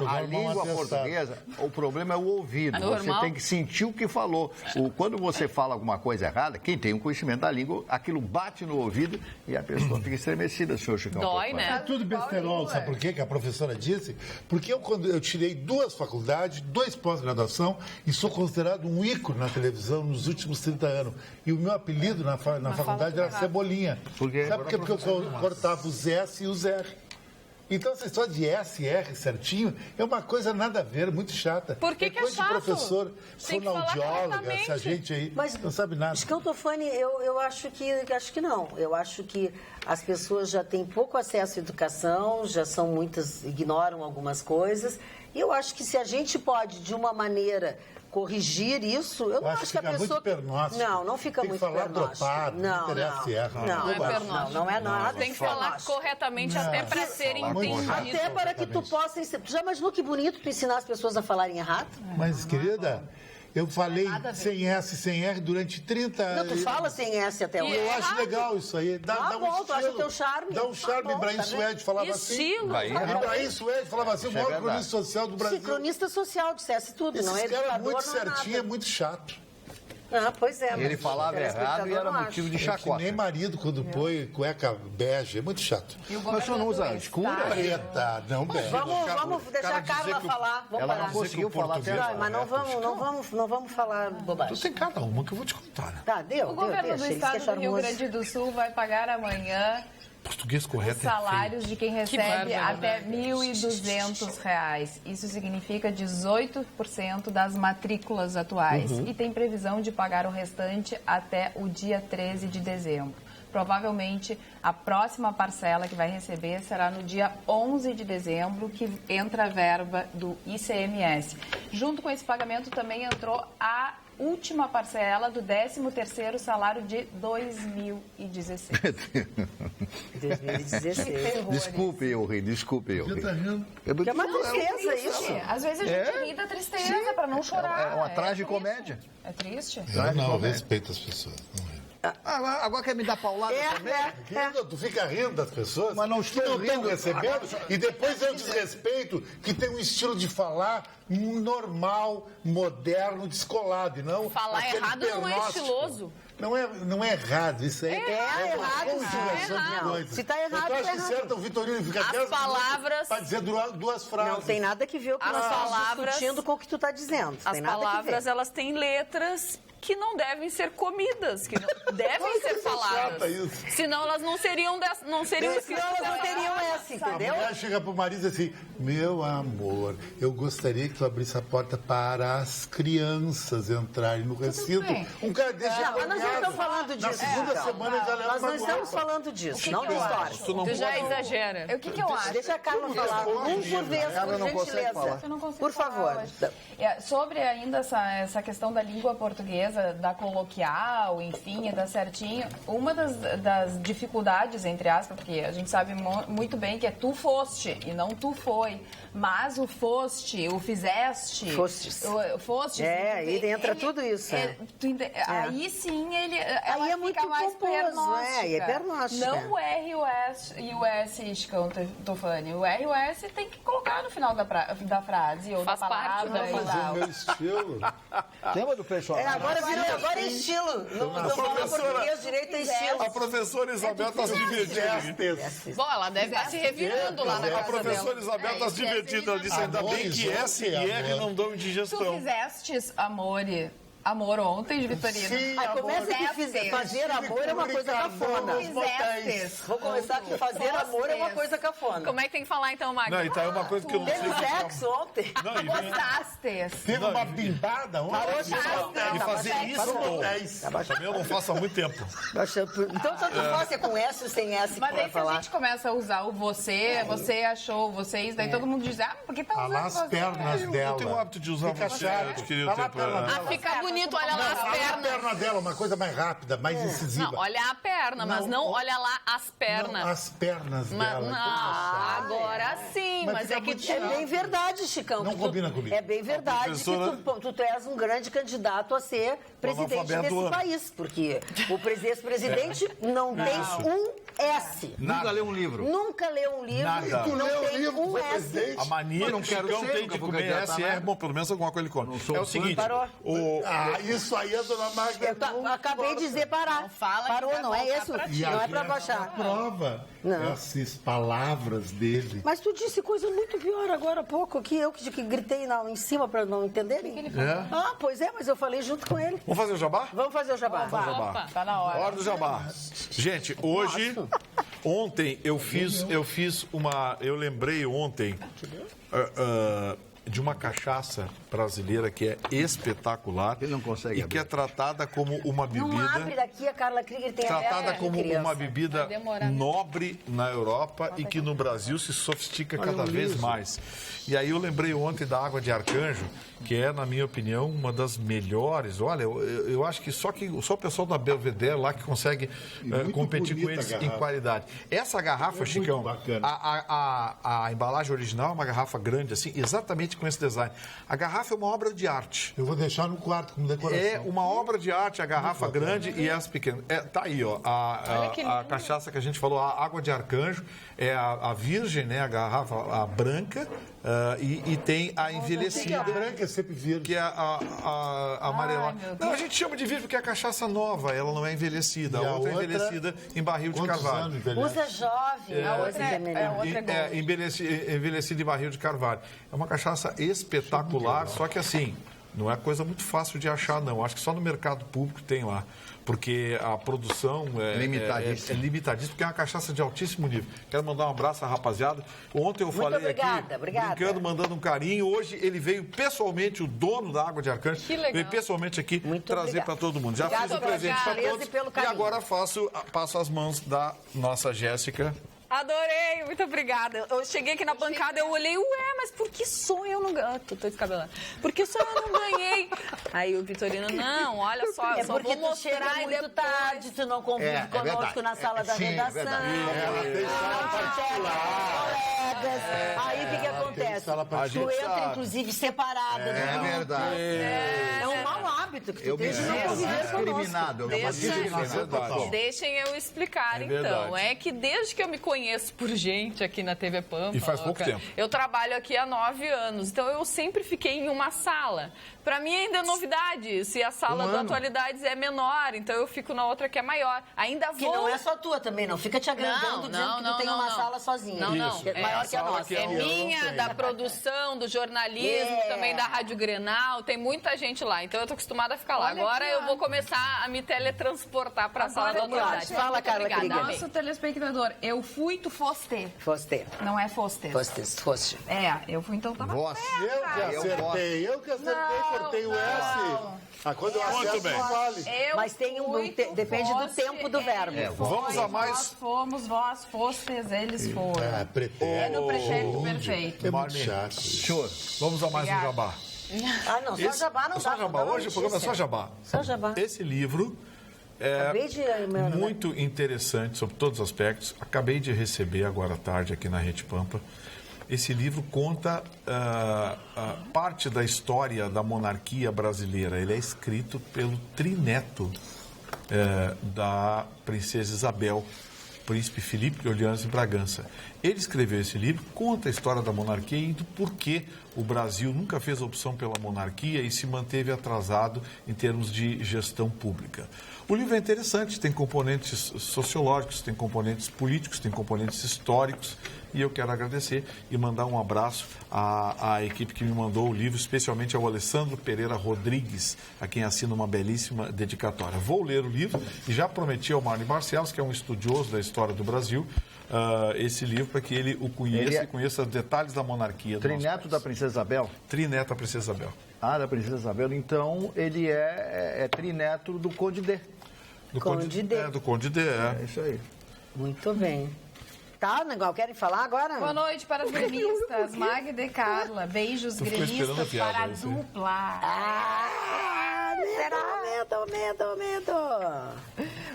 A língua portuguesa, o problema é o ouvido. Você tem que sentir o que falou. Quando você fala alguma coisa errada, quem tem um conhecimento da língua, aquilo bate no ouvido e a pessoa fica estremecida, senhor Chicão. Dói, né? É tudo besterol, sabe por quê que a professora disse? Porque quando eu tirei 2 faculdades, 2 pós-graduação e sou considerado um ícone na televisão nos últimos 30 anos. E o meu apelido na faculdade era Cebolinha. Sabe por quê? Porque eu cortava os S e os R. Então, essa história de S e R certinho é uma coisa nada a ver, muito chata. Por que é coisa chato? de professor, fonoaudióloga, corretamente. essa gente aí não sabe nada. Chicão Tofani, eu acho que não. Eu acho que as pessoas já têm pouco acesso à educação, já são muitas, ignoram algumas coisas. E eu acho que se a gente pode, de uma maneira, corrigir isso, eu não acho que a pessoa... Não fica muito pernóstico. Não é nada. Tem que falar corretamente até para ser entendido. Até para que tu possa... Já imaginou que bonito tu ensinar as pessoas a falarem errado? Mas, querida... Eu falei sem S, sem R durante 30 anos. Não, tu fala sem S até hoje. Eu acho legal isso aí. Dá um estilo. Tu acha teu charme? Dá um charme. Ibrahim Suede falava assim. Ibrahim Suede falava assim, o maior cronista social do Brasil. Sim, cronista social, dissesse tudo. Esse não é cara muito certinho, é muito chato. Pois é. Ele falava errado e era motivo de chacota. Nem marido quando põe cueca bege, é muito chato. Mas o senhor não usa escura? Preta, não bege. Vamos deixar a Carla falar. Ela não conseguiu falar até agora. Mas não vamos falar bobagem. Tu tem cada uma que eu vou te contar. O governo do estado do Rio Grande do Sul vai pagar amanhã português correto salários de quem recebe até R$ 1.200. Isso significa 18% das matrículas atuais e tem previsão de pagar o restante até o dia 13 de dezembro. Provavelmente, a próxima parcela que vai receber será no dia 11 de dezembro, que entra a verba do ICMS. Junto com esse pagamento também entrou a última parcela do 13º salário de 2016. 2016. Desculpe, eu ri. É uma tristeza isso. Às vezes a gente ri da tristeza para não chorar. É uma tragicomédia. É triste? Eu não respeito as pessoas. Agora quer me dar paulada também? Tu fica rindo das pessoas, mas não estou rindo, recebendo, e depois eu desrespeito que tem um estilo de falar normal, moderno, descolado, e não falar errado não é estiloso. Não é errado, isso aí é errado. Se está errado, eu acho certo o Vitorino fica as palavras para dizer 2 frases. Não tem nada que ver o que nós estamos discutindo com o que tu está dizendo. As palavras, elas têm letras que não devem ser comidas, que não devem ser faladas. Senão elas não seriam escritas. Senão elas não teriam essa, entendeu? A mulher chega pro marido e diz assim, meu amor, eu gostaria que tu abrisse a porta para as crianças entrarem no recinto. Um cara deixa mas nós não estamos falando disso. Na segunda semana já leva. Nós não estamos falando disso, não da história. Tu já exagera. O que eu acho? Deixa a Carla falar um por vez, por gentileza. Por favor. Sobre ainda essa questão da língua portuguesa, da coloquial, enfim, da certinho, uma das dificuldades, entre aspas, porque a gente sabe muito bem que é tu foste e não tu foi, mas o foste, o fizeste... Fostes. Aí entra tudo isso. Aí sim, aí é muito mais pomposo, é pernóstica. Não o R e o S, Chicão Tofani. O R e o S tem que colocar no final da frase, ou da palavra. É o meu estilo. Lembra do pessoal? Agora é estilo. Não fala português direito, é estilo. A professora Isabel está se divertindo. Bom, ela deve estar se revirando lá na casa dela. A professora Isabel está se divertindo. Ela disse, ainda bem que S e R não dão indigestão. Tu fizestes, amore, amor ontem, Vitorino. Sim, começa que fazer amor é uma coisa cafona. Vou começar aqui, fazer amor é uma coisa cafona. Como é que tem que falar então, Magda? Não, então é uma coisa que eu não sei. Teve sexo ontem. Gostastes. Teve uma bimbada ontem. E fazer isso, também eu não faço há muito tempo. Então, tanto faz é com S ou sem S. Mas aí se a gente começa a usar o você achou, vocês, daí todo mundo diz, por que tá usando lá as pernas dela. Eu tenho o hábito de usar você. Fica bonito, olha lá as pernas. A perna dela, uma coisa mais rápida, mais incisiva. Não, olha a perna, mas não olha lá as pernas. Não, as pernas dela. Não, agora sim, mas é que... É bem verdade, Chicão. Não combina comigo. É bem verdade que tu és um grande candidato a ser presidente desse país, porque o presidente não tem um S. Nunca leu um livro. Nunca leu um livro. Nada. Não tem um S. A mania que o Chicão tem de comer SR, bom, pelo menos alguma coisa ele come. É o seguinte... Isso aí a dona Magda... Eu acabei de dizer parar. Parou, não é isso? Não é pra baixar. Prova essas palavras dele. Mas tu disse coisa muito pior agora há pouco, que eu que gritei em cima pra não entenderem. Pois é, mas eu falei junto com ele. Vamos fazer o jabá? Vamos fazer o jabá. Opa, tá na hora. Hora do jabá. Gente, ontem eu fiz uma... Eu lembrei ontem de uma cachaça brasileira que é espetacular e que é tratada como uma bebida... Não abre daqui, a Carla Krieger tem tratada como uma bebida nobre na Europa e que no Brasil se sofistica cada vez mais. E aí eu lembrei ontem da água de Arcanjo, que é, na minha opinião, uma das melhores. Olha, eu acho que só o pessoal da Belvedere lá que consegue competir com eles em qualidade. Essa garrafa, Chicão, a embalagem original é uma garrafa grande, assim, exatamente com esse design. A garrafa é uma obra de arte. Eu vou deixar no quarto como decoração. É uma obra de arte, a garrafa grande e essa pequena. Tá aí, ó, a cachaça que a gente falou, a água de Arcanjo, é a virgem, né, a garrafa a branca, e tem a envelhecida. A branca é sempre virgem. Que é a amarelada. Não, a gente chama de virgem porque é a cachaça nova, ela não é envelhecida. A outra é envelhecida em barril de carvalho. Usa jovem, a outra é envelhecida em barril de carvalho. É uma cachaça espetacular, só que assim, não é coisa muito fácil de achar, não. Acho que só no mercado público tem lá. Porque a produção é limitadíssima, porque é uma cachaça de altíssimo nível. Quero mandar um abraço à rapaziada. Ontem eu falei aqui, brincando, mandando um carinho. Hoje ele veio pessoalmente, o dono da Água de Arcanjo, veio pessoalmente aqui trazer para todo mundo. Já fiz o presente para todos e agora passo as mãos da nossa Jéssica. Adorei, muito obrigada. Eu cheguei aqui na bancada, eu olhei, mas por que só eu não ganhei? Tô descabelando. Por que só eu não ganhei? Aí o Vitorino, não, olha só, só vou mostrar e depois... tarde, tu não convive conosco na sala da redação. Ela tem sala particular. Aí o que acontece? Tu entra, inclusive, separada. É verdade. É um mau hábito que tu tem de não conviver conosco. Deixem eu explicar, então. É que desde que eu me conheço por gente aqui na TV Pampa. E faz pouco tempo. Eu trabalho aqui há 9 anos, então eu sempre fiquei em uma sala. Para mim ainda é novidade, se a sala da Atualidades é menor, então eu fico na outra que é maior. Ainda vou... Que não é só tua também, não. Fica te agrandando dizendo que tu tem uma sala sozinha. Não. É maior que a nossa. É minha, da produção, do jornalismo, também da Rádio Grenal, tem muita gente lá, então eu tô acostumada a ficar lá. Agora eu vou começar a me teletransportar para a sala da Atualidades. Fala, Carla Krieger. Nosso telespectador, eu fui, tu foste. Foste. Não é foste. Foste. Eu fui, então tava Voz. Eu que acertei, cortei o S. Quando eu acerto, não vale. Mas tem depende do tempo do verbo. Vamos a mais... Nós fomos, vós fostes, eles foram. É no pretérito perfeito. É muito chato. Senhor, vamos a mais um jabá. Não, só jabá não dá. Só jabá. Hoje o programa é só jabá. Só jabá. Esse livro é muito interessante sobre todos os aspectos. Acabei de receber agora à tarde aqui na Rede Pampa. Esse livro conta parte da história da monarquia brasileira. Ele é escrito pelo trineto da princesa Isabel, príncipe Felipe de Orleans e Bragança. Ele escreveu esse livro, conta a história da monarquia e do porquê o Brasil nunca fez opção pela monarquia e se manteve atrasado em termos de gestão pública. O livro é interessante, tem componentes sociológicos, tem componentes políticos, tem componentes históricos E eu quero agradecer e mandar um abraço à equipe que me mandou o livro, especialmente ao Alessandro Pereira Rodrigues, a quem assina uma belíssima dedicatória. Vou ler o livro e já prometi ao Marne Barcelos, que é um estudioso da história do Brasil, esse livro para que ele o conheça e conheça os detalhes da monarquia. Trineto da Princesa Isabel? Trineto da Princesa Isabel. Ah, da Princesa Isabel. Então, ele é trineto do Conde D. Do Conde D, é. É isso aí. Muito bem. Tá, Negão, querem falar agora? Boa noite para as gremistas, Magda e Carla. Beijos, gremistas, para a dupla. Medo.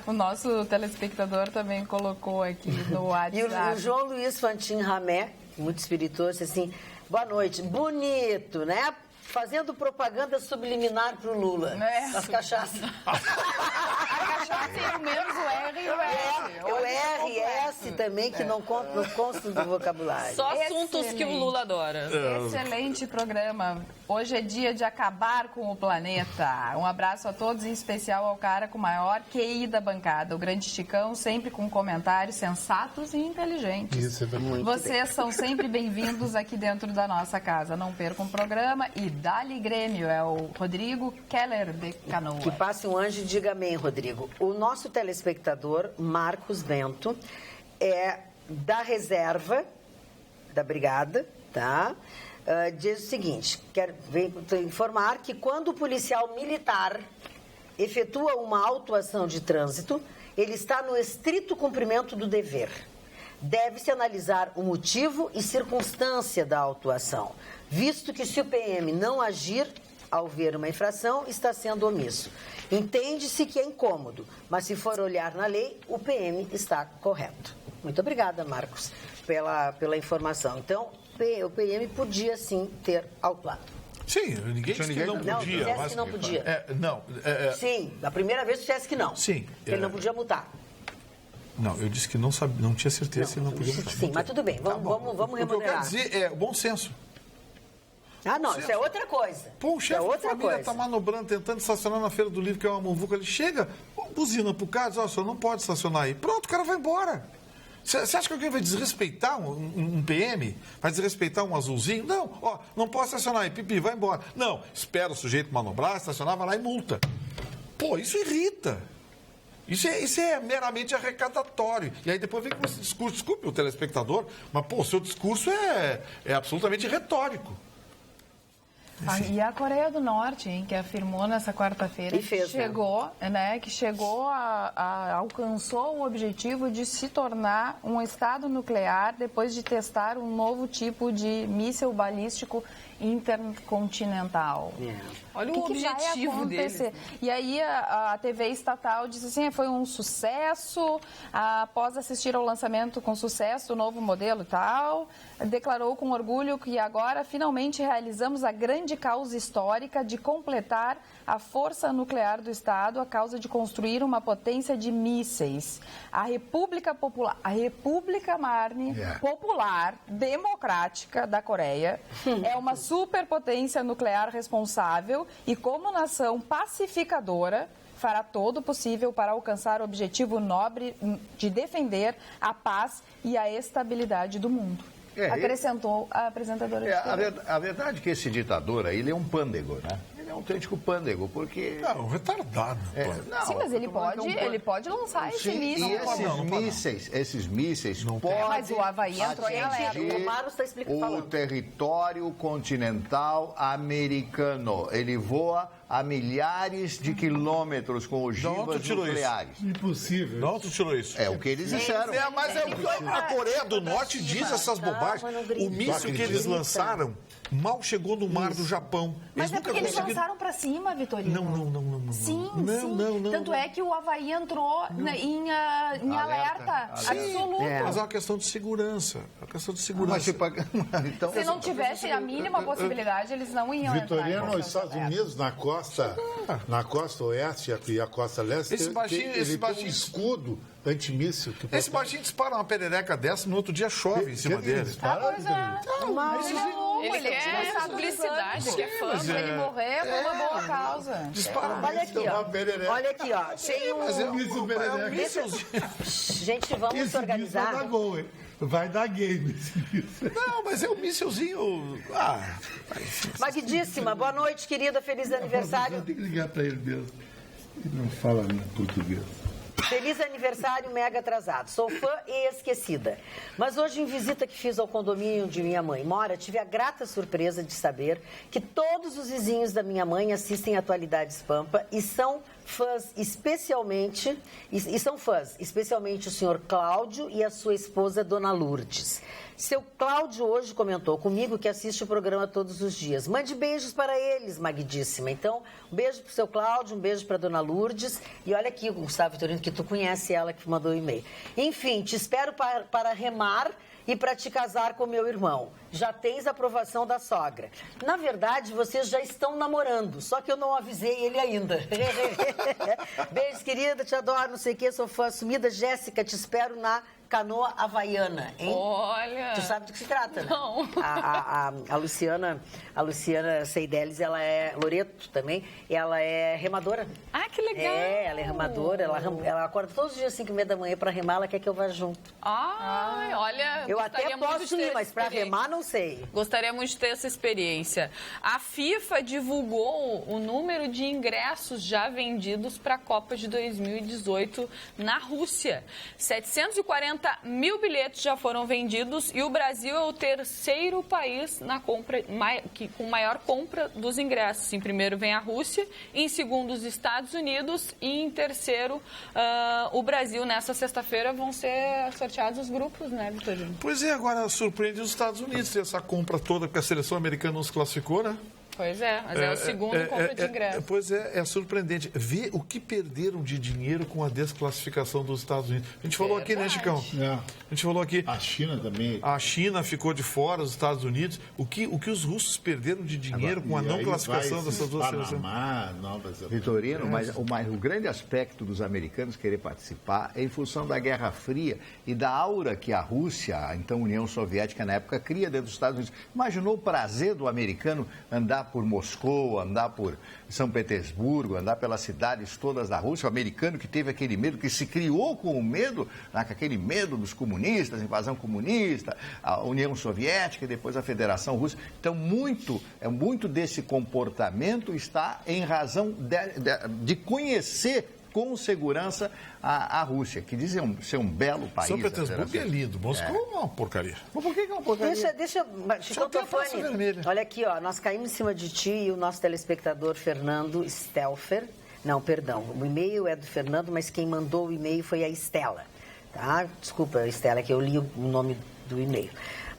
O nosso telespectador também colocou aqui no WhatsApp. E o João Luiz Fantin Ramé, muito espirituoso, assim, boa noite, bonito, né? Fazendo propaganda subliminar pro Lula. As cachaças. A cachaça e o menos o R e o S. O R e S também, que não constam do vocabulário. Só assuntos que o Lula adora. Excelente programa. Hoje é dia de acabar com o planeta. Um abraço a todos, em especial ao cara com maior QI da bancada, o grande Chicão, sempre com comentários sensatos e inteligentes. Isso é muito Vocês são sempre bem-vindos aqui dentro da nossa casa. Não percam o programa e Dali Grêmio, é o Rodrigo Keller de Canoa. Que passe um anjo e diga amém, Rodrigo. O nosso telespectador, Marcos Bento, é da reserva da brigada, tá? Diz o seguinte, quero informar que quando o policial militar efetua uma autuação de trânsito, ele está no estrito cumprimento do dever. Deve-se analisar o motivo e circunstância da autuação, visto que se o PM não agir ao ver uma infração, está sendo omisso. Entende-se que é incômodo, mas se for olhar na lei, o PM está correto. Muito obrigada, Marcos, pela informação. Então, o PM podia sim ter autuado. Sim, ninguém disse que não podia. Não, dissesse que não podia. Sim, a primeira vez dissesse que não. Sim. Que ele não podia multar. Não, eu disse que não sabia, não tinha certeza se ele não podia multar. Sim, mas tudo bem, vamos remunerar. O que eu quero dizer é bom senso. Não, isso é outra coisa. Pô, o chefe da família está manobrando, tentando estacionar na Feira do Livro, que é uma muvuca. Ele chega, buzina pro cara, diz, o senhor não pode estacionar aí. Pronto, o cara vai embora. Você acha que alguém vai desrespeitar um PM? Vai desrespeitar um azulzinho? Não, não pode estacionar aí, pipi, vai embora. Não, espera o sujeito manobrar, estacionar, vai lá e multa. Pô, isso irrita. Isso é meramente arrecadatório. E aí depois vem com esse discurso, desculpe o telespectador, mas, pô, o seu discurso é absolutamente retórico. E a Coreia do Norte, hein, que afirmou nessa quarta-feira que alcançou o objetivo de se tornar um estado nuclear depois de testar um novo tipo de míssil balístico intercontinental. Olha o objetivo deles. E aí a TV estatal disse assim, foi um sucesso, após assistir ao lançamento com sucesso do novo modelo e tal, declarou com orgulho que agora finalmente realizamos a grande causa histórica de completar a força nuclear do Estado a causa de construir uma potência de mísseis. A República Popular, Popular Democrática da Coreia é uma superpotência nuclear responsável e, como nação pacificadora, fará todo o possível para alcançar o objetivo nobre de defender a paz e a estabilidade do mundo. Acrescentou a apresentadora de TV. A verdade é que esse ditador aí, ele é um pândego, né? Ele é um autêntico pândego, porque... Não, retardado. Sim, mas ele pode lançar esse míssil. E esses mísseis podem mas o Havaí entrou em alerta. O território continental americano. Ele voa a milhares de quilômetros com ogivas nucleares. Impossível. De onde tirou isso? É o que eles disseram. Mas a Coreia do Norte diz essas bobagens. O míssil que eles lançaram mal chegou no mar do Japão. Mas é porque eles lançaram para cima, Vitorino. Não. Sim. Tanto é que o Havaí entrou em alerta absoluto. Mas é uma questão de segurança. Então, se não tivesse a mínima possibilidade, eles não iam Vitorino, entrar. os Estados Unidos, na costa oeste e a costa leste, ele tem um escudo antimíssil. Esse baixinho dispara uma perereca dessa, no outro dia chove em cima dele. Pois é. como ele quer publicidade, quer fama. Se ele morrer, é uma boa causa. Olha aqui, ó. Olha aqui, ó. Tem Gente, vamos se organizar. Vai dar gol, hein? Vai dar game. Não, mas é um mísselzinho... Magdíssima, boa noite, querida. Feliz aniversário. Tem que ligar para ele mesmo. Ele não fala português. Feliz aniversário mega atrasado. Sou fã e esquecida. Mas hoje, em visita que fiz ao condomínio onde minha mãe mora, tive a grata surpresa de saber que todos os vizinhos da minha mãe assistem Atualidades Pampa e são fãs, especialmente o senhor Cláudio e a sua esposa, Dona Lourdes. Seu Cláudio hoje comentou comigo que assiste o programa todos os dias. Mande beijos para eles, Magdíssima. Então, um beijo para o seu Cláudio, um beijo para a Dona Lourdes. E olha aqui, Gustavo Vitorino, que tu conhece ela que mandou o e-mail. Enfim, te espero para remar e para te casar com meu irmão. Já tens a aprovação da sogra. Na verdade, vocês já estão namorando, só que eu não avisei ele ainda. Beijos, querida, te adoro, não sei o que, sou fã assumida. Jéssica, te espero na Canoa Havaiana, hein? Olha! Tu sabe do que se trata, né? Não. A Luciana Seideles, ela é Loreto também, ela é remadora. Ah, que legal! Ela é remadora, ela acorda todos os dias 5h30 da manhã para remar, ela quer que eu vá junto. Olha, eu até posso ir, mas para remar não sei. Gostaria muito de ter essa experiência. A FIFA divulgou o número de ingressos já vendidos para a Copa de 2018 na Rússia. 740 mil bilhetes já foram vendidos e o Brasil é o terceiro país na compra, com maior compra dos ingressos. Em primeiro vem a Rússia, em segundo os Estados Unidos e em terceiro o Brasil. Nessa sexta-feira vão ser sorteados os grupos, né, Vitorino? Pois é, agora surpreende os Estados Unidos ter essa compra toda, porque a seleção americana não se classificou, né? Pois é, mas é o segundo compra de ingresso. Pois é surpreendente. Ver o que perderam de dinheiro com a desclassificação dos Estados Unidos. A gente falou aqui, né, Chicão? A gente falou aqui. A China também. A China ficou de fora, os Estados Unidos. O que os russos perderam de dinheiro com a não classificação dessas duas seleções? Vitorino, mas o grande aspecto dos americanos querer participar é em função da Guerra Fria e da aura que a Rússia, a então União Soviética na época, cria dentro dos Estados Unidos. Imaginou o prazer do americano andar por Moscou, andar por São Petersburgo, andar pelas cidades todas da Rússia, o americano que teve aquele medo, que se criou com o medo, com aquele medo dos comunistas, invasão comunista, a União Soviética e depois a Federação Russa. Então, muito desse comportamento está em razão de conhecer com segurança a Rússia, que dizem ser um belo país. São Petersburgo é lindo, Moscou é uma porcaria. Mas por que é uma porcaria? Deixa olha aqui, ó, nós caímos em cima de ti e o nosso telespectador Fernando Stelfer. Não, perdão, o e-mail é do Fernando, mas quem mandou o e-mail foi a Estela. Tá? Desculpa, Estela, que eu li o nome do e-mail.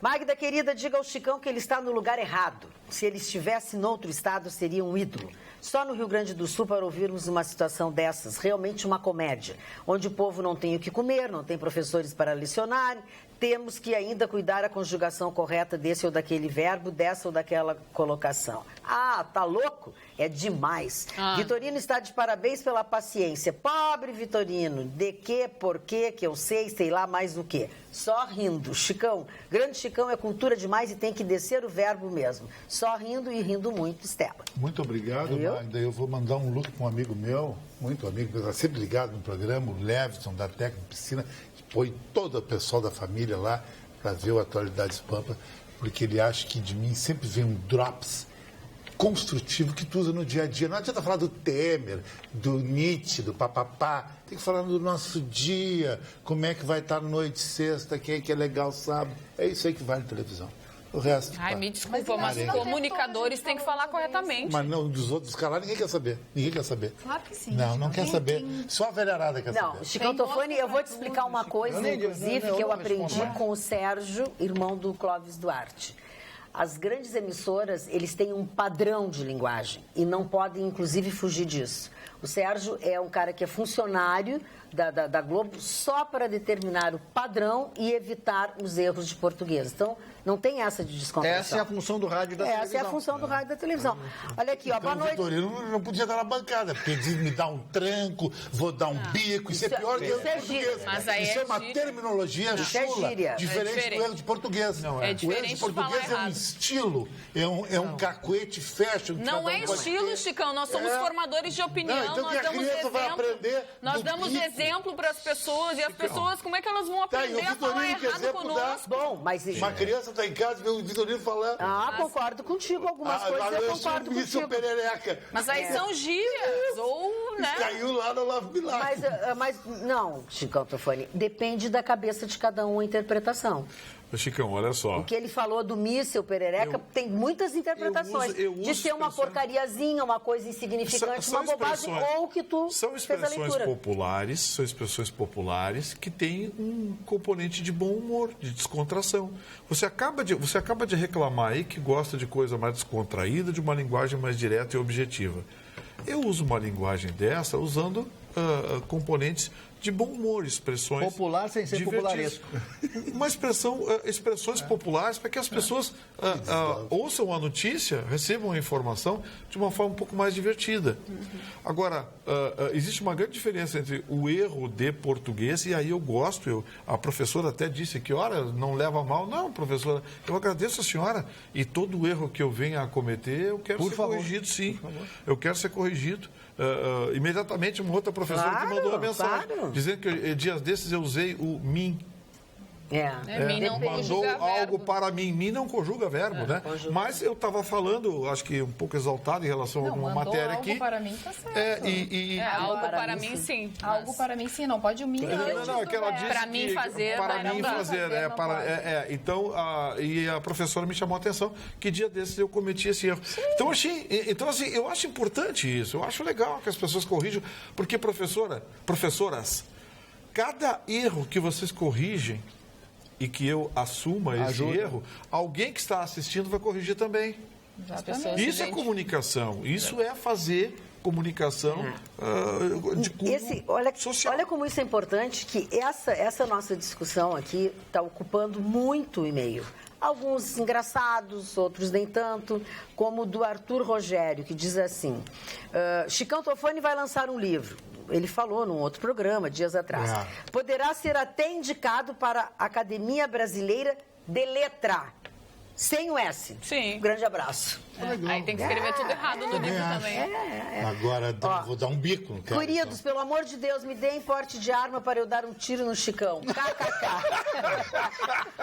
Magda, querida, diga ao Chicão que ele está no lugar errado. Se ele estivesse em outro estado, seria um ídolo. Só no Rio Grande do Sul para ouvirmos uma situação dessas, realmente uma comédia, onde o povo não tem o que comer, não tem professores para lecionar, temos que ainda cuidar a conjugação correta desse ou daquele verbo, dessa ou daquela colocação. Ah, tá louco? É demais. Vitorino está de parabéns pela paciência. Pobre Vitorino, de que, por quê, que eu sei lá mais o quê. Só rindo. Chicão, grande Chicão é cultura demais e tem que descer o verbo mesmo. Só rindo e rindo muito, Estela. Muito obrigado, Magda. Eu vou mandar um look para um amigo meu, muito amigo, está sempre ligado no programa, o Levison, da Técnica Piscina, que põe todo o pessoal da família lá para ver o Atualidades Pampa, porque ele acha que de mim sempre vem um drops construtivo que tu usa no dia a dia. Não adianta falar do Temer, do Nietzsche, do papapá. Tem que falar do nosso dia, como é que vai estar noite sexta, quem é que é legal sábado. É isso aí que vale na televisão. O resto... me desculpa, mas os comunicadores têm que falar corretamente. Mas não, dos outros caras ninguém quer saber. Ninguém quer saber. Claro que sim. Não quer saber. Só a velharada quer saber. Não, Chicão Tofani, eu vou te explicar uma coisa, inclusive, que eu aprendi com o Sérgio, irmão do Clóvis Duarte. As grandes emissoras, eles têm um padrão de linguagem e não podem, inclusive, fugir disso. O Sérgio é um cara que é funcionário da Globo só para determinar o padrão e evitar os erros de português. Então, não tem essa de descontração. Essa é a função do rádio e da televisão. Essa é a função do rádio e da televisão. Olha aqui, ó, então, boa noite. Vitorino não podia estar na bancada, porque diz, me dá um tranco, vou dar um bico, isso é pior que erro de português. Mas aí isso é uma terminologia chula, diferente do erro de português. Não, o erro de português é um estilo, é um cacuete fashion. Não é estilo, Chicão, nós somos formadores de opinião, não, então nós damos exemplo. Nós damos exemplo para as pessoas e as pessoas, como é que elas vão aprender a falar errado conosco? Bom, mas uma criança está em casa e vê o Vitorino falando. Concordo contigo, algumas coisas eu concordo contigo. Perereca. Mas aí são gírias, ou, né? Caiu lá no Lavo Bilac. Mas não, Chicão Tofani, depende da cabeça de cada um a interpretação. Chicão, olha só. O que ele falou do míssil perereca tem muitas interpretações. De ser uma porcariazinha, uma coisa insignificante, uma bobagem, ou que tu são expressões populares, são expressões populares que têm um componente de bom humor, de descontração. Você acaba de reclamar aí que gosta de coisa mais descontraída, de uma linguagem mais direta e objetiva. Eu uso uma linguagem dessa usando componentes de bom humor, expressões... Popular sem ser popularesco. Uma expressões populares para que as pessoas ouçam a notícia, recebam a informação de uma forma um pouco mais divertida. Agora, existe uma grande diferença entre o erro de português e aí eu gosto, a professora até disse que, ora, não leva mal. Não, professora, eu agradeço a senhora e todo erro que eu venha a cometer, eu quero ser corrigido, sim. Eu quero ser corrigido. Imediatamente uma outra professora que mandou uma mensagem dizendo que dias desses eu usei o mim. Mim não mandou conjuga algo verbo. Para mim. Mim não conjuga verbo, né? Conjuga. Mas eu estava falando, acho que um pouco exaltado em relação a alguma matéria aqui. Algo para mim tá certo. Algo para mim, sim. Algo para mim, sim. Não pode o mim antes Não, que ela disse para mim fazer, para não mim dá. fazer. Então, e a professora me chamou a atenção que dia desses eu cometi esse erro. Então, assim, eu acho importante isso. Eu acho legal que as pessoas corrijam, porque professoras, cada erro que vocês corrigem e que eu assuma esse erro, alguém que está assistindo vai corrigir também. Isso é comunicação, isso é fazer comunicação de cunho social. Olha como isso é importante, que essa nossa discussão aqui está ocupando muito o e-mail. Alguns engraçados, outros nem tanto, como o do Arthur Rogério, que diz assim, Chicão Tofani vai lançar um livro. Ele falou num outro programa, dias atrás. Poderá ser até indicado para a Academia Brasileira de Letra. Sem o S. Sim. Um grande abraço. Aí tem que escrever tudo errado no livro também. Agora vou dar um bico. Não quero, queridos, então. pelo amor de Deus, me deem porte de arma para eu dar um tiro no Chicão. KKK.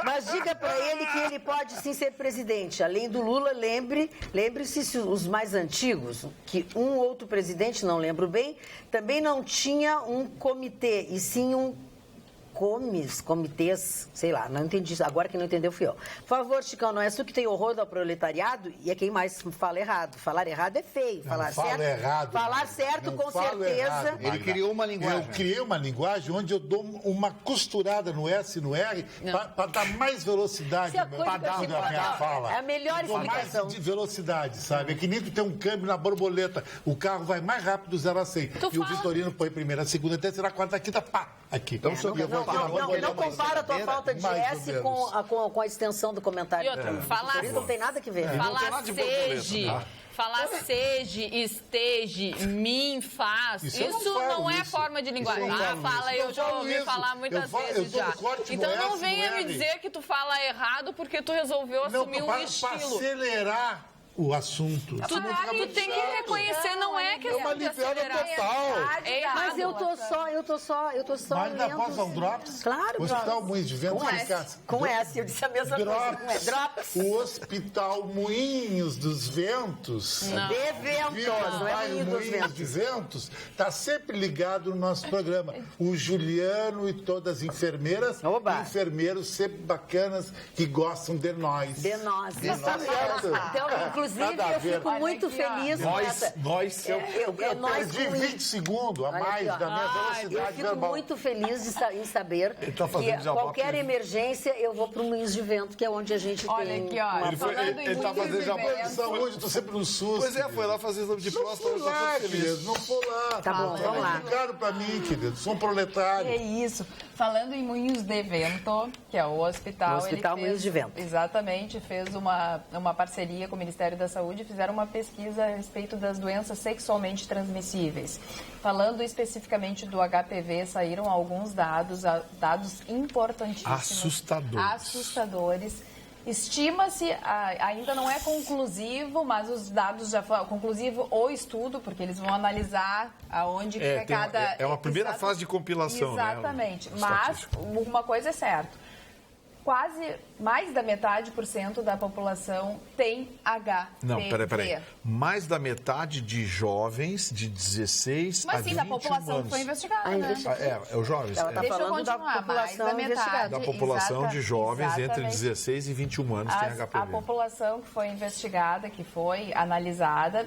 Mas diga para ele que ele pode sim ser presidente. Além do Lula, lembre-se os mais antigos, que um outro presidente, não lembro bem, também não tinha um comitê, e sim um comitês, sei lá, não entendi. Agora que não entendeu fui eu. Por favor, Chicão, não é tu que tem horror ao proletariado? E é quem mais fala errado. Falar errado é feio. Falar certo, com certeza. Ele criou uma linguagem. Eu criei uma linguagem onde eu dou uma costurada no S e no R para dar mais velocidade para dar a minha fala. É a melhor explicação. Mais de velocidade, sabe? É que nem tu tem um câmbio na borboleta. O carro vai mais rápido do 0 a 100. E o Vitorino põe primeira, segunda, terceira, quarta, quinta, pá, aqui. Então, não compara a tua falta de S com a extensão do comentário. E outra, falar... Não tem nada que ver. Falar seja, esteja, mim, faz. Isso não é forma de linguagem. Eu já ouvi falar muitas vezes já. Então não venha me dizer que tu fala errado porque tu resolveu assumir um estilo. Para acelerar o assunto. Tu tem que reconhecer, não é questão de acelerar. É errado. Mas eu tô só Mas ainda lendo. posso dar um drops? Claro, o Hospital Moinhos de Vento. Com S, eu disse a mesma coisa. Drops. O Hospital Moinhos dos Ventos. Não. De Ventos, não é Moinhos de Ventos. Está sempre ligado no nosso programa. O Juliano e todas as enfermeiras e enfermeiros sempre bacanas que gostam de nós. De nós. Tá certo. Então, inclusive, Inclusive, eu fico muito feliz com essa... Eu perdi 20 segundos a mais da minha velocidade verbal. Eu fico muito feliz em saber que qualquer emergência eu vou para o Moinhos de Vento, que é onde a gente tem... Aqui, ó, ele está fazendo jabá de saúde, estou sempre no SUS. Pois é, foi lá fazer exame de próstata. Não lá, querido, não for lá. Tá bom, vamos lá. É caro para mim, querido, sou um proletário. É isso. Falando em Moinhos de Vento, que é o hospital... O Hospital Moinhos de Vento. Exatamente, fez uma parceria com o Ministério da Saúde e fizeram uma pesquisa a respeito das doenças sexualmente transmissíveis. Falando especificamente do HPV, saíram alguns dados importantíssimos. Assustadores. Estima-se, ainda não é conclusivo, mas os dados já foram conclusivo o estudo, porque eles vão analisar aonde fica cada... É uma primeira fase de compilação, exatamente. Né? Mas uma coisa é certa. Quase mais da metade da população tem HPV. Não, peraí. Mais da metade de jovens de 16 a 21 anos. Mas sim, da população que foi investigada, né? Os jovens. Ela está falando da população investigada. Da população de jovens entre 16 e 21 anos tem HPV. A população que foi investigada, que foi analisada,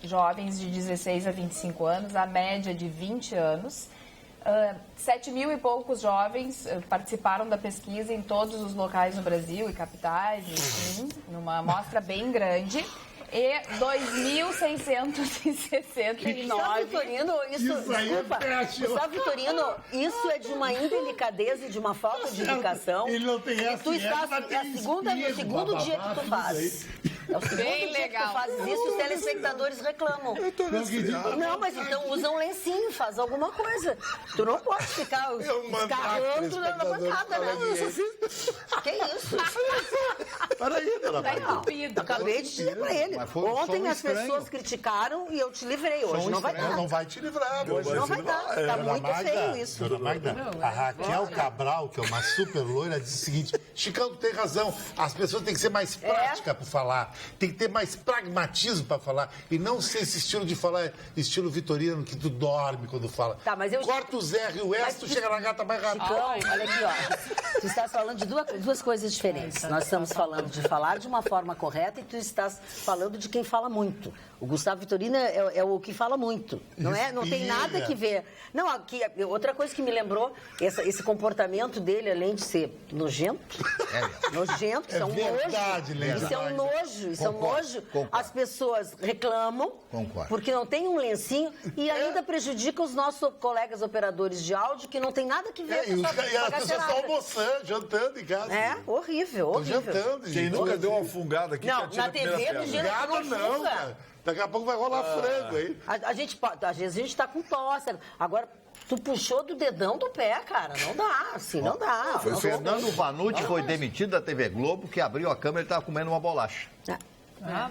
jovens de 16 a 25 anos, a média de 20 anos... 7 mil e poucos jovens participaram da pesquisa em todos os locais no Brasil e capitais, enfim, numa amostra bem grande. E 2.669... Gustavo Vitorino, isso é de uma indelicadeza e de uma falta de educação. Ele não tem essa. Tu estás, no segundo dia que tu fazes. É o segundo dia que tu fazes isso, os telespectadores reclamam. Não, mas então usa um lencinho, faz alguma coisa. Tu não pode ficar escarrando na bancada, né? Que isso? Peraí, dona Maria. Acabei de dizer pra ele. Ontem as pessoas criticaram e eu te livrei. Hoje não vai dar. Não vai te livrar. Hoje não vai dar. Tá muito feio isso. Dona Magda, a Raquel Cabral, que é uma super loira, disse o seguinte: Chicão, tem razão. As pessoas têm que ser mais práticas para falar. Tem que ter mais pragmatismo para falar. E não ser esse estilo de falar, estilo vitorino, que tu dorme quando fala. Tá, mas eu... Corta o R e o S, tu chega na gata mais rápido. Chicão, olha aqui, ó. Tu estás falando de duas coisas diferentes. Nós estamos falando de falar de uma forma correta e tu estás falando de quem fala muito. O Gustavo Vitorino é o que fala muito. Não tem nada que ver. Não, aqui, outra coisa que me lembrou, esse comportamento dele, além de ser nojento, isso é um nojo. Isso é um nojo. As pessoas reclamam, porque não tem um lencinho e ainda prejudica os nossos colegas operadores de áudio, que não tem nada que ver com essa. E as pessoas estão almoçando, jantando em casa. É, horrível. Jantando. Quem nunca deu uma fungada aqui? Não, na TV do dia não, cara. Daqui a pouco vai rolar frango aí. Às vezes a gente tá com tosse. Agora, tu puxou do dedão do pé, cara. Não dá, assim, não dá. O Fernando Vanucci foi demitido da TV Globo, que abriu a câmera e estava comendo uma bolacha.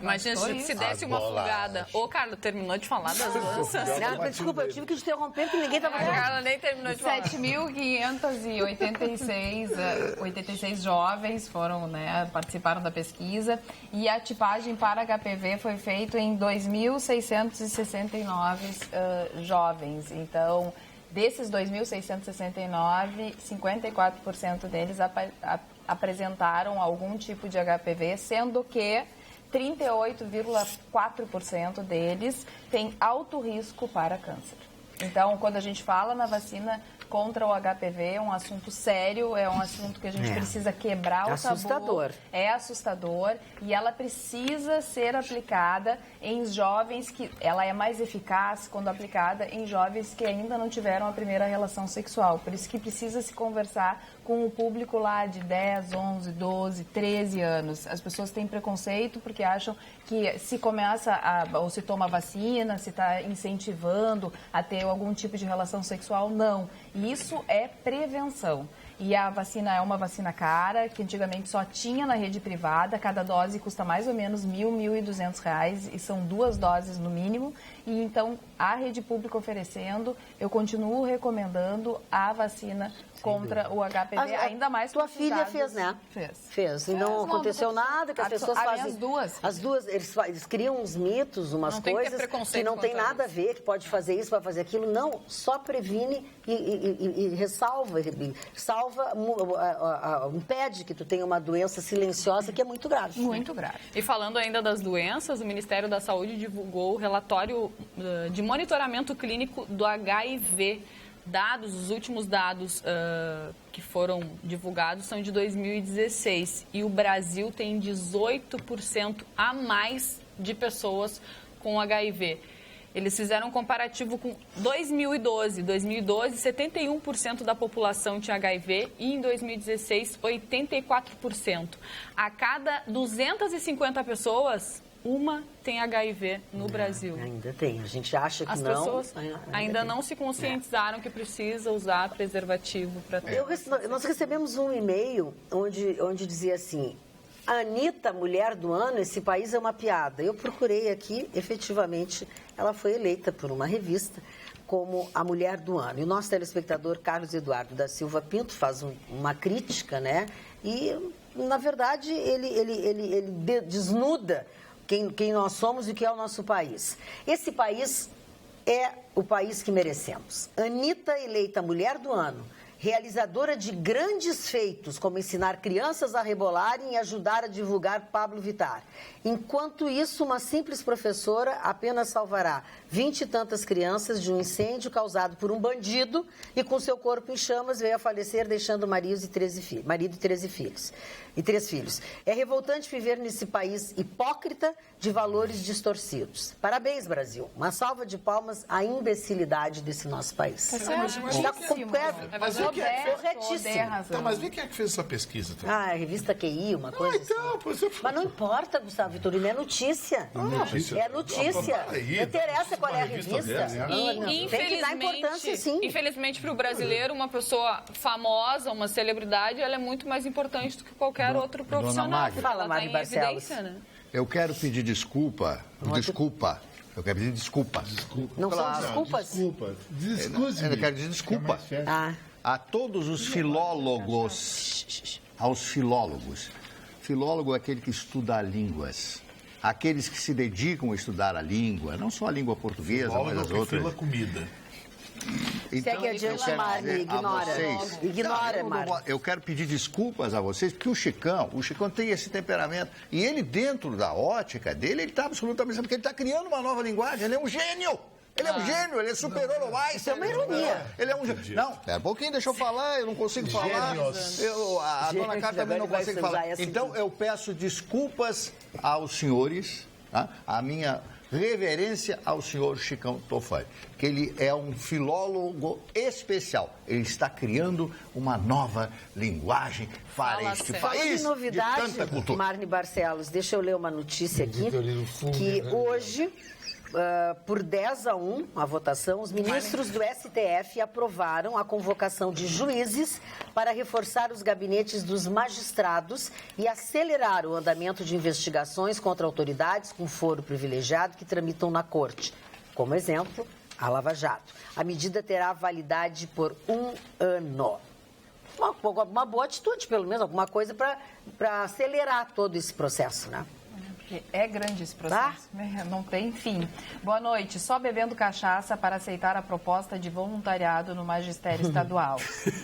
Imagina se desse uma fungada. Ô, Carla, terminou de falar das doenças? Desculpa, eu tive que te interromper porque ninguém estava falando. A Carla nem terminou de falar. 7.586 jovens participaram da pesquisa e a tipagem para HPV foi feita em 2.669 jovens. Então, desses 2.669, 54% deles apresentaram algum tipo de HPV, sendo que 38,4% deles têm alto risco para câncer. Então, quando a gente fala na vacina contra o HPV, é um assunto sério, é um assunto que a gente precisa quebrar o tabu. É assustador e ela precisa ser aplicada em jovens que... Ela é mais eficaz quando aplicada em jovens que ainda não tiveram a primeira relação sexual. Por isso que precisa se conversar com o público lá de 10, 11, 12, 13 anos. As pessoas têm preconceito porque acham que se começa ou se toma vacina, se está incentivando a ter algum tipo de relação sexual, não. Isso é prevenção. E a vacina é uma vacina cara, que antigamente só tinha na rede privada. Cada dose custa mais ou menos R$ 1.200 e são 2 doses no mínimo. E então, a rede pública oferecendo, eu continuo recomendando a vacina contra o HPV, ainda mais tua filha fez, né? Fez. E não aconteceu nada, que as pessoas fazem... As duas, eles criam uns mitos, umas coisas que não tem nada a ver, que pode fazer isso, pode fazer aquilo. Não, só previne e salva impede que tu tenha uma doença silenciosa que é muito grave. Muito grave. E falando ainda das doenças, o Ministério da Saúde divulgou o relatório de monitoramento clínico do HIV. Os últimos dados que foram divulgados são de 2016 e o Brasil tem 18% a mais de pessoas com HIV. Eles fizeram um comparativo com 2012. Em 2012, 71% da população tinha HIV e em 2016, 84%. A cada 250 pessoas, uma tem HIV no Brasil. Ainda tem. A gente acha que as não. As pessoas ainda não se conscientizaram que precisa usar preservativo para ter. Nós recebemos um e-mail onde dizia assim: a Anitta, mulher do ano, esse país é uma piada. Eu procurei aqui, efetivamente, ela foi eleita por uma revista como a mulher do ano. E o nosso telespectador Carlos Eduardo da Silva Pinto faz uma crítica, né? E, na verdade, ele desnuda quem nós somos e o que é o nosso país. Esse país é o país que merecemos. Anitta, eleita mulher do ano, realizadora de grandes feitos, como ensinar crianças a rebolarem e ajudar a divulgar Pablo Vittar. Enquanto isso, uma simples professora apenas salvará 20 e tantas crianças de um incêndio causado por um bandido e com seu corpo em chamas veio a falecer, deixando marido e 13 filhos. É revoltante viver nesse país hipócrita de valores distorcidos. Parabéns, Brasil. Uma salva de palmas à imbecilidade desse nosso país. Está corretíssimo. Mas vê quem é que fez essa pesquisa? A revista QI, uma coisa assim. Mas não importa, Gustavo Vitorino, é notícia. É notícia. Não interessa qual é a revista. Tem que dar importância, sim. Infelizmente, para o brasileiro, uma pessoa famosa, uma celebridade, ela é muito mais importante do que qualquer outro profissional. Fala, Mari Barcelos. Eu quero pedir desculpa. Eu quero pedir desculpas. Não são desculpas? Eu quero pedir desculpa a todos os filólogos. Aos filólogos. Filólogo é aquele que estuda línguas. Aqueles que se dedicam a estudar a língua, não só a língua portuguesa, mas as outras. Fila comida. Então, segue adiante, Marli, ignora, Marli. Eu quero pedir desculpas a vocês, porque o Chicão tem esse temperamento. E ele, dentro da ótica dele, ele está absolutamente... Porque ele está criando uma nova linguagem, ele é um gênio. Ele é um gênio, ele é superior ao Einstein. Isso é uma ironia. Ele é um gênio. Não, pera um pouquinho, deixa eu falar, eu não consigo falar. A dona Carla também não consegue falar. Então, eu peço desculpas aos senhores, tá? A minha reverência ao senhor Chicão Tofani, que ele é um filólogo especial. Ele está criando uma nova linguagem para este país de tanta cultura. Marli Barcelos, deixa eu ler uma notícia aqui, que hoje... por 10-1, a votação, os ministros do STF aprovaram a convocação de juízes para reforçar os gabinetes dos magistrados e acelerar o andamento de investigações contra autoridades com foro privilegiado que tramitam na corte. Como exemplo, a Lava Jato. A medida terá validade por 1 ano. Uma boa atitude, pelo menos, alguma coisa para acelerar todo esse processo, né? É grande esse processo, não tem fim. Boa noite. Só bebendo cachaça para aceitar a proposta de voluntariado no magistério estadual.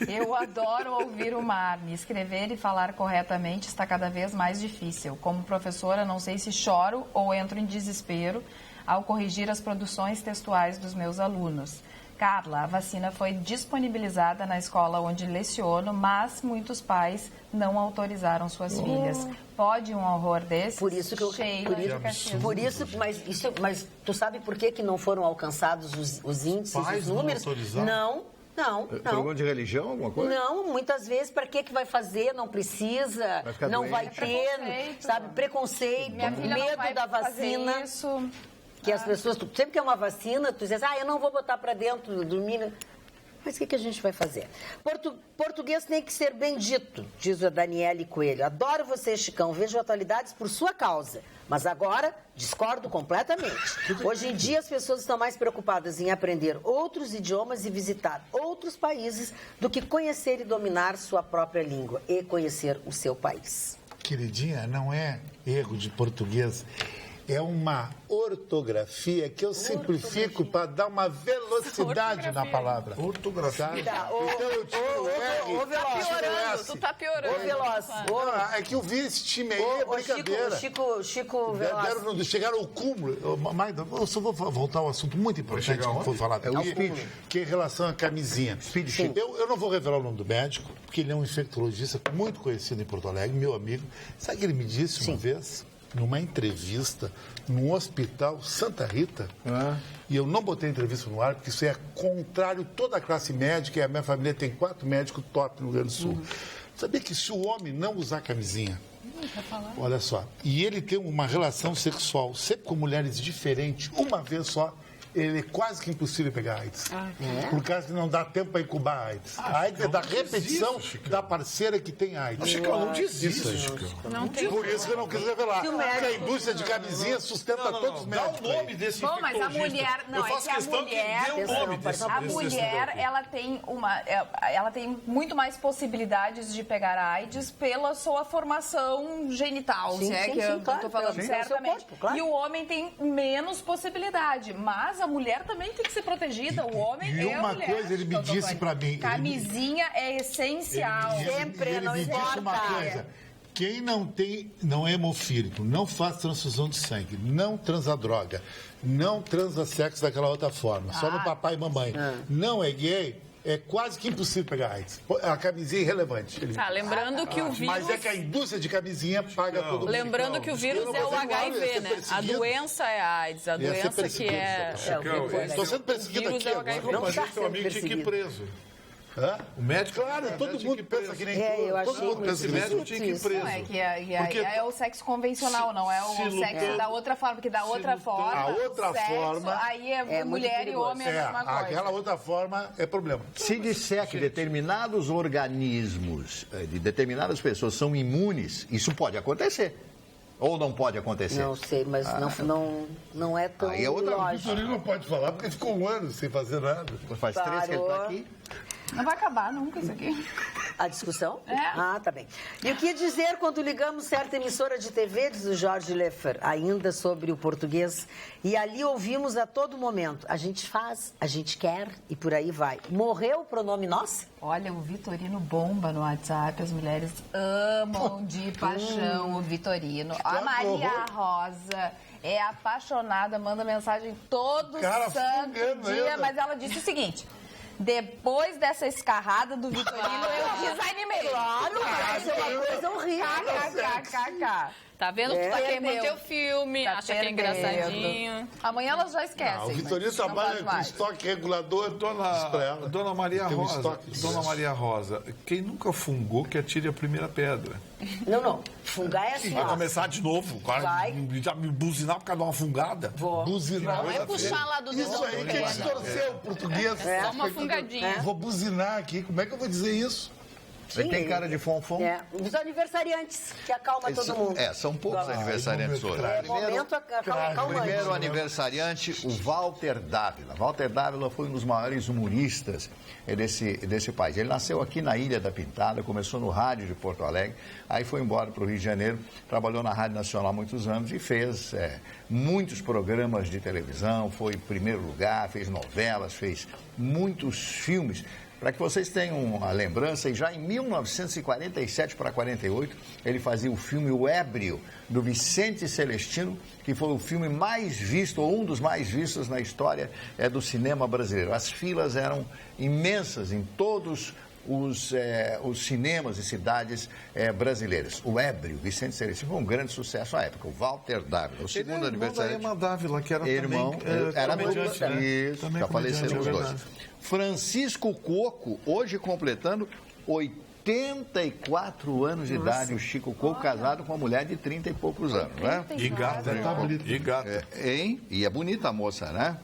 Eu adoro ouvir o Marli. Escrever e falar corretamente está cada vez mais difícil. Como professora, não sei se choro ou entro em desespero ao corrigir as produções textuais dos meus alunos. Carla, a vacina foi disponibilizada na escola onde leciono, mas muitos pais não autorizaram suas filhas. Pode um horror desse? Por isso que mas tu sabe por que não foram alcançados os índices, os números? Não. Problema de religião, alguma coisa? Não, muitas vezes, para que vai fazer? Não precisa, não vai ter, sabe? Preconceito, medo da vacina. Isso. Que as pessoas, sempre que é uma vacina, tu dizes, eu não vou botar para dentro do milho. Mas o que a gente vai fazer? Português tem que ser bem dito, diz a Daniele Coelho. Adoro você, Chicão, vejo atualidades por sua causa. Mas agora, discordo completamente. Hoje em dia, as pessoas estão mais preocupadas em aprender outros idiomas e visitar outros países do que conhecer e dominar sua própria língua e conhecer o seu país. Queridinha, não é erro de português. É uma ortografia que eu simplifico para dar uma velocidade na palavra. Ortografia. Então, eu digo Tu tá piorando. Ô, Veloz. É que eu vi esse time aí, é brincadeira. Chico Veloz. Chegaram ao cúmulo. Magda, eu só vou voltar a um assunto muito importante que foi falado aqui, que é em relação à camisinha. Eu não vou revelar o nome do médico, porque ele é um infectologista muito conhecido em Porto Alegre, meu amigo. Sabe o que ele me disse uma vez? Numa entrevista no Hospital Santa Rita, e eu não botei entrevista no ar, porque isso é contrário a toda a classe médica, e a minha família tem 4 médicos top no Rio Grande do Sul. Sabia que se o homem não usar camisinha, olha só, e ele tem uma relação sexual sempre com mulheres diferentes, uma vez só, ele é quase que impossível pegar AIDS. Por causa que não dá tempo para incubar a AIDS. A AIDS é da repetição da parceira que tem AIDS. Chicão, não diz isso, Chicão. Por isso que eu não quis revelar. Porque a indústria de camisinha sustenta todos os médicos. Dá o nome desse Bom, mas a mulher... Não, eu faço questão que dê o nome desse A mulher, ela tem muito mais possibilidades de pegar AIDS pela sua formação genital. Sim, eu claro, estou falando certamente. corpo, claro. E o homem tem menos possibilidade. Mas a mulher também tem que ser protegida. O homem é a mulher. E uma coisa ele me disse para mim... Camisinha é essencial. Sempre, não importa. Ele me disse uma coisa. Quem não é hemofílico, não faz transfusão de sangue, não transa droga, não transa sexo daquela outra forma, só no papai e mamãe, não é gay, é quase que impossível pegar AIDS. A camisinha é irrelevante. Lembrando que o vírus... Mas é que a indústria de camisinha paga todo mundo. Lembrando que o vírus é o HIV, né? A doença é a AIDS, a doença que é... Estou sendo perseguido aqui agora. Mas esse teu amigo tinha que ir preso. O médico, claro, todo mundo pensa que nem todo mundo pensa que médico tinha que ir preso. É o sexo convencional, não é o sexo da outra forma, porque da outra forma... A outra forma... Aí é mulher e homem é a mesma coisa. Aquela outra forma é problema. Se disser que determinados organismos de determinadas pessoas são imunes, isso pode acontecer. Ou não pode acontecer? Não sei, mas não é tão aí é outra lógico. O não pode falar porque ficou um ano sem fazer nada. Faz 3 que ele está aqui. Não vai acabar nunca isso aqui. A discussão? É. Tá bem. E o que dizer quando ligamos certa emissora de TV, diz o Jorge Leffer, ainda sobre o português, e ali ouvimos a todo momento. A gente faz, a gente quer e por aí vai. Morreu o pronome nós? Olha, o Vitorino bomba no WhatsApp, as mulheres amam de paixão o Vitorino. A Maria Rosa é apaixonada, manda mensagem todo santo dia, mas ela disse o seguinte... Depois dessa escarrada do Vitorino, eu desanimei. Claro, mas é uma coisa horrível. KKKK. Tá vendo? Tu tá queimando teu filme, acha que é engraçadinho. Amanhã elas já esquecem. O Vitorino trabalha com estoque regulador. Dona Maria Rosa, Dona Maria Rosa, quem nunca fungou que atire a primeira pedra. Não. Fungar é assim. Vai começar de novo. Já me buzinar por causa de uma fungada? Vou. Buzinar. Não é puxar lá do dedo. Isso aí que distorceu o português. É só uma fungadinha. Vou buzinar aqui. Como é que eu vou dizer isso? Ele tem cara de fonfon. Os aniversariantes, que acalma todo mundo. São poucos aniversariantes hoje. Primeiro aniversariante, o Walter Dávila. Walter Dávila foi um dos maiores humoristas desse país. Ele nasceu aqui na Ilha da Pintada, começou no rádio de Porto Alegre, aí foi embora para o Rio de Janeiro, trabalhou na Rádio Nacional há muitos anos e fez muitos programas de televisão, foi em primeiro lugar, fez novelas, fez muitos filmes. Para que vocês tenham uma lembrança, e já em 1947 para 48, ele fazia o filme O Ébrio, do Vicente Celestino, que foi o filme mais visto, ou um dos mais vistos na história do cinema brasileiro. As filas eram imensas em todos os cinemas e cidades brasileiras. O Ébrio, Vicente Celestino, foi um grande sucesso à época. O Walter Dávila, o segundo aniversário. Irmã Dávila, que era irmão, também, era comediante, né? Isso, já faleceram os dois. Francisco Coco, hoje completando 84 anos de idade, o Chico Coco, casado com uma mulher de 30 e poucos anos, né? E gata, tá bonito. E gata. E é bonita a moça, né?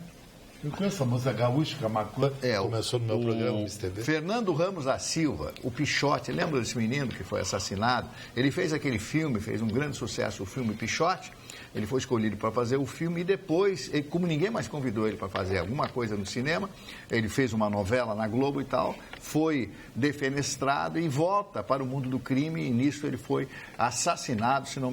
Eu conheço a moça gaúcha, Camaclã, começou no meu programa Miss TV. Fernando Ramos da Silva, o Pichote, lembra desse menino que foi assassinado? Ele fez aquele filme, fez um grande sucesso, o filme Pichote. Ele foi escolhido para fazer o filme e depois, como ninguém mais convidou ele para fazer alguma coisa no cinema, ele fez uma novela na Globo e tal, foi defenestrado e volta para o mundo do crime e nisso ele foi assassinado, se não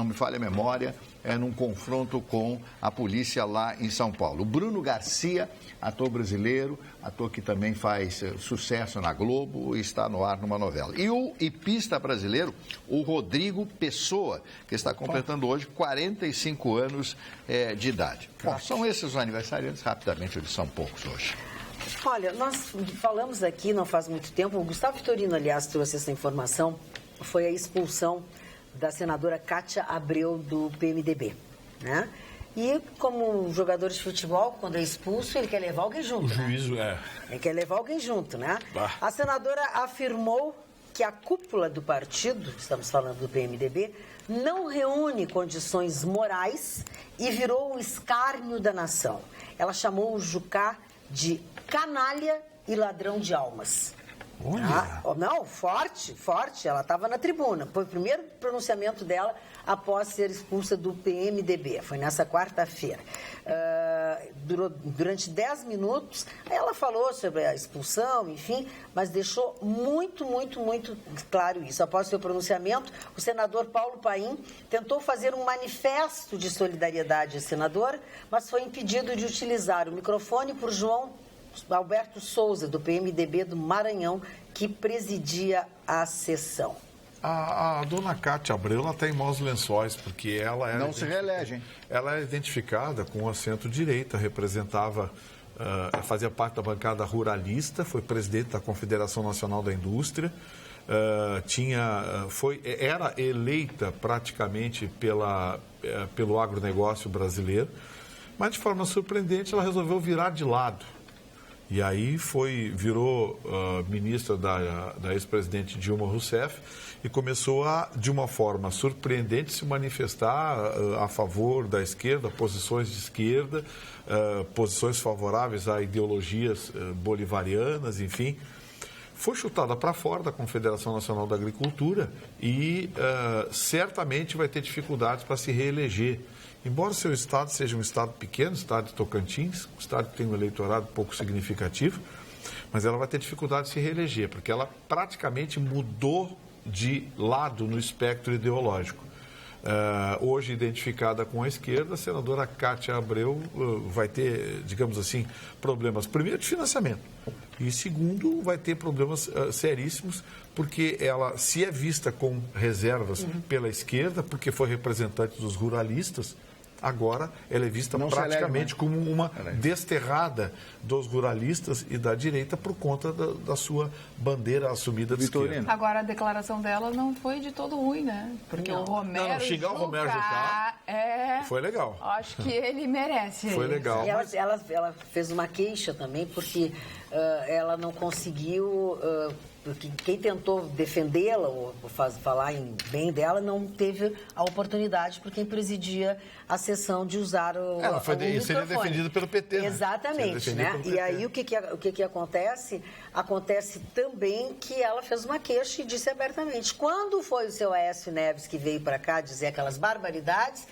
me falha a memória, num confronto com a polícia lá em São Paulo. O Bruno Garcia, ator brasileiro, ator que também faz sucesso na Globo e está no ar numa novela. E o hipista brasileiro, o Rodrigo Pessoa, que está completando hoje 45 anos de idade. Bom, são esses os aniversariantes, rapidamente, eles são poucos hoje. Olha, nós falamos aqui não faz muito tempo, o Gustavo Vitorino, aliás, trouxe essa informação, foi a expulsão da senadora Cátia Abreu do PMDB, né? E como jogador de futebol, quando é expulso, ele quer levar alguém junto. O juízo Ele quer levar alguém junto, né? A senadora afirmou que a cúpula do partido, estamos falando do PMDB, não reúne condições morais e virou o escárnio da nação. Ela chamou o Jucá de canalha e ladrão de almas. Olha. Não, forte. Ela estava na tribuna. Foi o primeiro pronunciamento dela após ser expulsa do PMDB. Foi nessa quarta-feira. Durou durante 10 minutos. Ela falou sobre a expulsão, enfim, mas deixou muito claro isso. Após seu pronunciamento, o senador Paulo Paim tentou fazer um manifesto de solidariedade à senadora, mas foi impedido de utilizar o microfone por João Alberto Souza, do PMDB do Maranhão, que presidia a sessão. A dona Cátia Abreu, ela está em maus lençóis, porque ela não se reelege, hein? Ela é identificada com o centro-direita, fazia parte da bancada ruralista, foi presidente da Confederação Nacional da Indústria, era eleita praticamente pelo agronegócio brasileiro, mas de forma surpreendente ela resolveu virar de lado. E aí virou ministra da ex-presidente Dilma Rousseff e começou de uma forma surpreendente, se manifestar a favor da esquerda, posições de esquerda, posições favoráveis a ideologias bolivarianas, enfim. Foi chutada para fora da Confederação Nacional da Agricultura e certamente vai ter dificuldades para se reeleger. Embora o seu estado seja um estado pequeno, o estado de Tocantins, um estado que tem um eleitorado pouco significativo, mas ela vai ter dificuldade de se reeleger, porque ela praticamente mudou de lado no espectro ideológico. Hoje identificada com a esquerda, a senadora Cátia Abreu vai ter, digamos assim, problemas, primeiro, de financiamento, e segundo, vai ter problemas seríssimos, porque ela se é vista com reservas pela esquerda, porque foi representante dos ruralistas, agora ela é vista praticamente como uma desterrada dos ruralistas e da direita por conta da sua bandeira assumida de esquerda. Agora, a declaração dela não foi de todo ruim, né? Porque o Romero Não, xingar o Romero Jucá foi legal. Acho que ele merece. Foi legal. E ela fez uma queixa também, porque ela não conseguiu... Porque quem tentou defendê-la ou falar bem dela não teve a oportunidade, por quem presidia a sessão, de usar o microfone. Seria defendida pelo PT, né? Exatamente, né? E aí o que acontece? Acontece também que ela fez uma queixa e disse abertamente. Quando foi o seu Aécio Neves que veio para cá dizer aquelas barbaridades,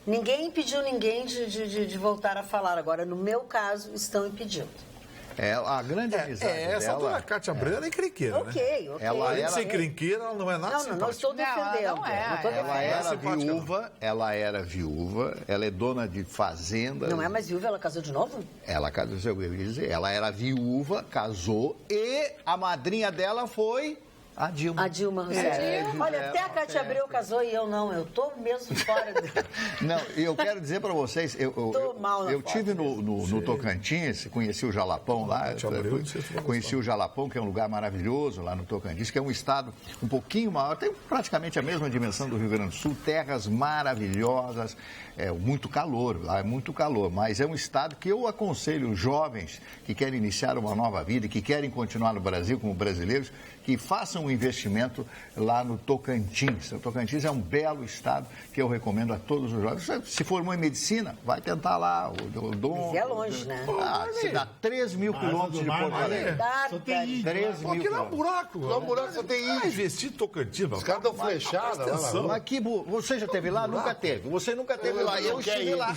ninguém impediu ninguém de voltar a falar. Agora, no meu caso, estão impedindo. A grande amizade dela... Essa dona Cátia Abreu é encrenqueira, né? Ok. Além de ser encrenqueira, ela não é nada simpática. Não estou defendendo. Ela era viúva, ela é dona de fazenda. Não é mais viúva, ela casou de novo? Ela era viúva, casou, e a madrinha dela foi... A Dilma. Olha, até a Cátia Abreu casou e eu não. Eu estou mesmo fora. Não, eu quero dizer para vocês, eu tive no Tocantins, conheci o Jalapão lá, conheci o Jalapão, que é um lugar maravilhoso lá no Tocantins, que é um estado um pouquinho maior, tem praticamente a mesma dimensão do Rio Grande do Sul, terras maravilhosas, muito calor, lá é muito calor, mas é um estado que eu aconselho os jovens que querem iniciar uma nova vida, que querem continuar no Brasil como brasileiros, que façam um investimento lá no Tocantins. O Tocantins é um belo estado que eu recomendo a todos os jovens. Se formou em medicina, vai tentar lá. Mas é longe, né? Se dá 3 mil quilômetros de Porto Alegre. 3 mil quilômetros. Aqui não é um buraco. Não é um buraco, só tem isso. Investir em Tocantins. Os caras estão flechados. Você já esteve lá? Nunca teve. Você nunca teve lá. Eu estive lá.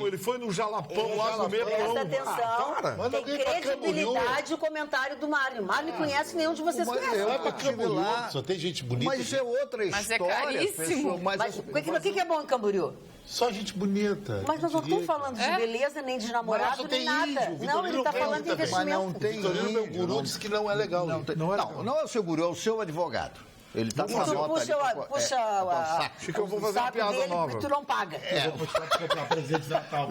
Ele foi no Jalapão lá comer pão. Presta atenção. Tem credibilidade o comentário do Mário. O Mário não conhece nenhum de vocês. Vai pra Camboriú só tem gente bonita. Mas isso é outra história. Mas é caríssimo. Mas o que é bom em Camboriú? Só gente bonita. Mas nós não estamos falando de beleza, nem de namorado, nem nada. Não, ele está falando de investimento. Mas não tem Vitorino, meu guru, disse que não é legal. Não é o seu guru, é o seu advogado. Ele está com a nota puxa Chico, eu vou fazer uma piada nova. Tu não paga. Eu vou comprar presente de Natal.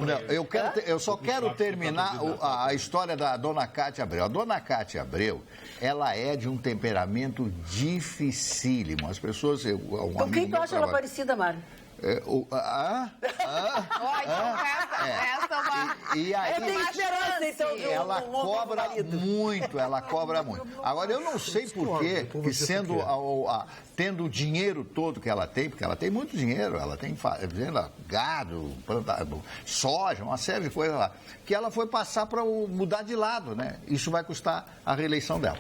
Eu só quero terminar a história da dona Cátia Abreu. A dona Cátia Abreu, ela é de um temperamento dificílimo. As pessoas... Com quem tu acha ela parecida, Mário? E aí, tem esperança, então, ela cobra muito. Agora, eu não sei por que sendo tendo o dinheiro todo que ela tem, porque ela tem muito dinheiro, ela tem gado, plantado, soja, uma série de coisas lá, que ela foi passar para mudar de lado, né? Isso vai custar a reeleição dela.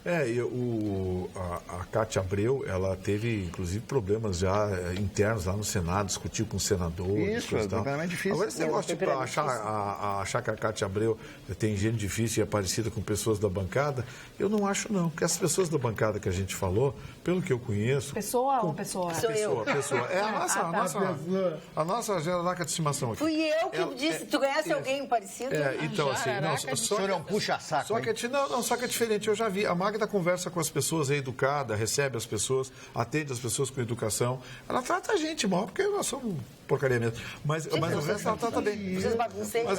A Cátia Abreu, ela teve, inclusive, problemas já internos lá no Senado, discutiu com os senadores. Isso, é temperamento difícil. Agora, esse negócio de achar que a Cátia Abreu tem gênio difícil e é parecida com pessoas da bancada, eu não acho, não. Porque as pessoas da bancada que a gente falou, pelo que eu conheço... Pessoa ou pessoa? Pessoa. É a nossa jararaca de estimação aqui. Fui eu que disse. Tu conhece alguém parecido? Então, assim... O senhor é um puxa-saco. Só que é diferente. Eu já vi. A Magda conversa com as pessoas, é educada, recebe as pessoas, atende as pessoas com educação. Ela trata a gente mal, porque nós somos porcaria mesmo. Mas o resto ela trata bem.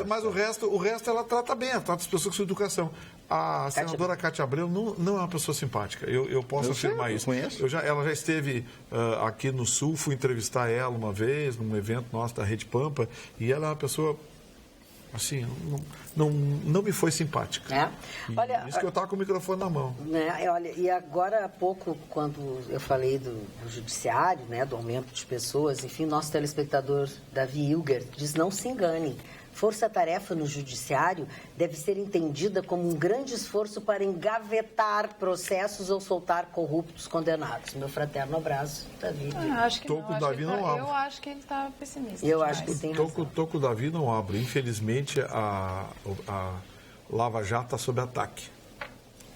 Mas o resto ela trata bem, ela trata as pessoas com educação. A senadora Cátia Abreu não é uma pessoa simpática. Eu posso afirmar isso. Ela já esteve aqui no Sul, fui entrevistar ela uma vez, num evento nosso da Rede Pampa, e ela é uma pessoa... assim, não me foi simpática. Olha, isso que eu estava com o microfone na mão. Olha, e agora há pouco, quando eu falei do judiciário, do aumento de pessoas, enfim, nosso telespectador Davi Hilger diz: não se enganem. Força-tarefa no judiciário deve ser entendida como um grande esforço para engavetar processos ou soltar corruptos condenados. Meu fraterno abraço, Davi. Tô com o Davi, não abro. Eu acho que ele está pessimista. Eu acho que ele tem razão. Tô com o Davi, não abro. Infelizmente, a Lava Jato está sob ataque.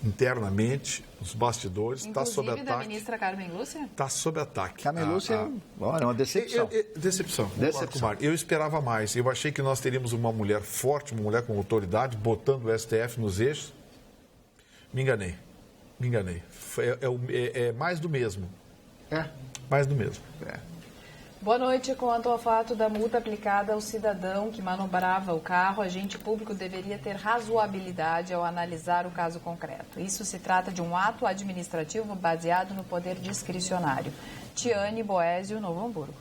Internamente, os bastidores, está sob ataque. Inclusive da ministra Carmen Lúcia? Está sob ataque. Carmen Lúcia é uma decepção. Decepção. Eu esperava mais. Eu achei que nós teríamos uma mulher forte, uma mulher com autoridade, botando o STF nos eixos. Me enganei. É mais do mesmo. Mais do mesmo. Boa noite. Quanto ao fato da multa aplicada ao cidadão que manobrava o carro, o agente público deveria ter razoabilidade ao analisar o caso concreto. Isso se trata de um ato administrativo baseado no poder discricionário. Tiane Boésio, Novo Hamburgo.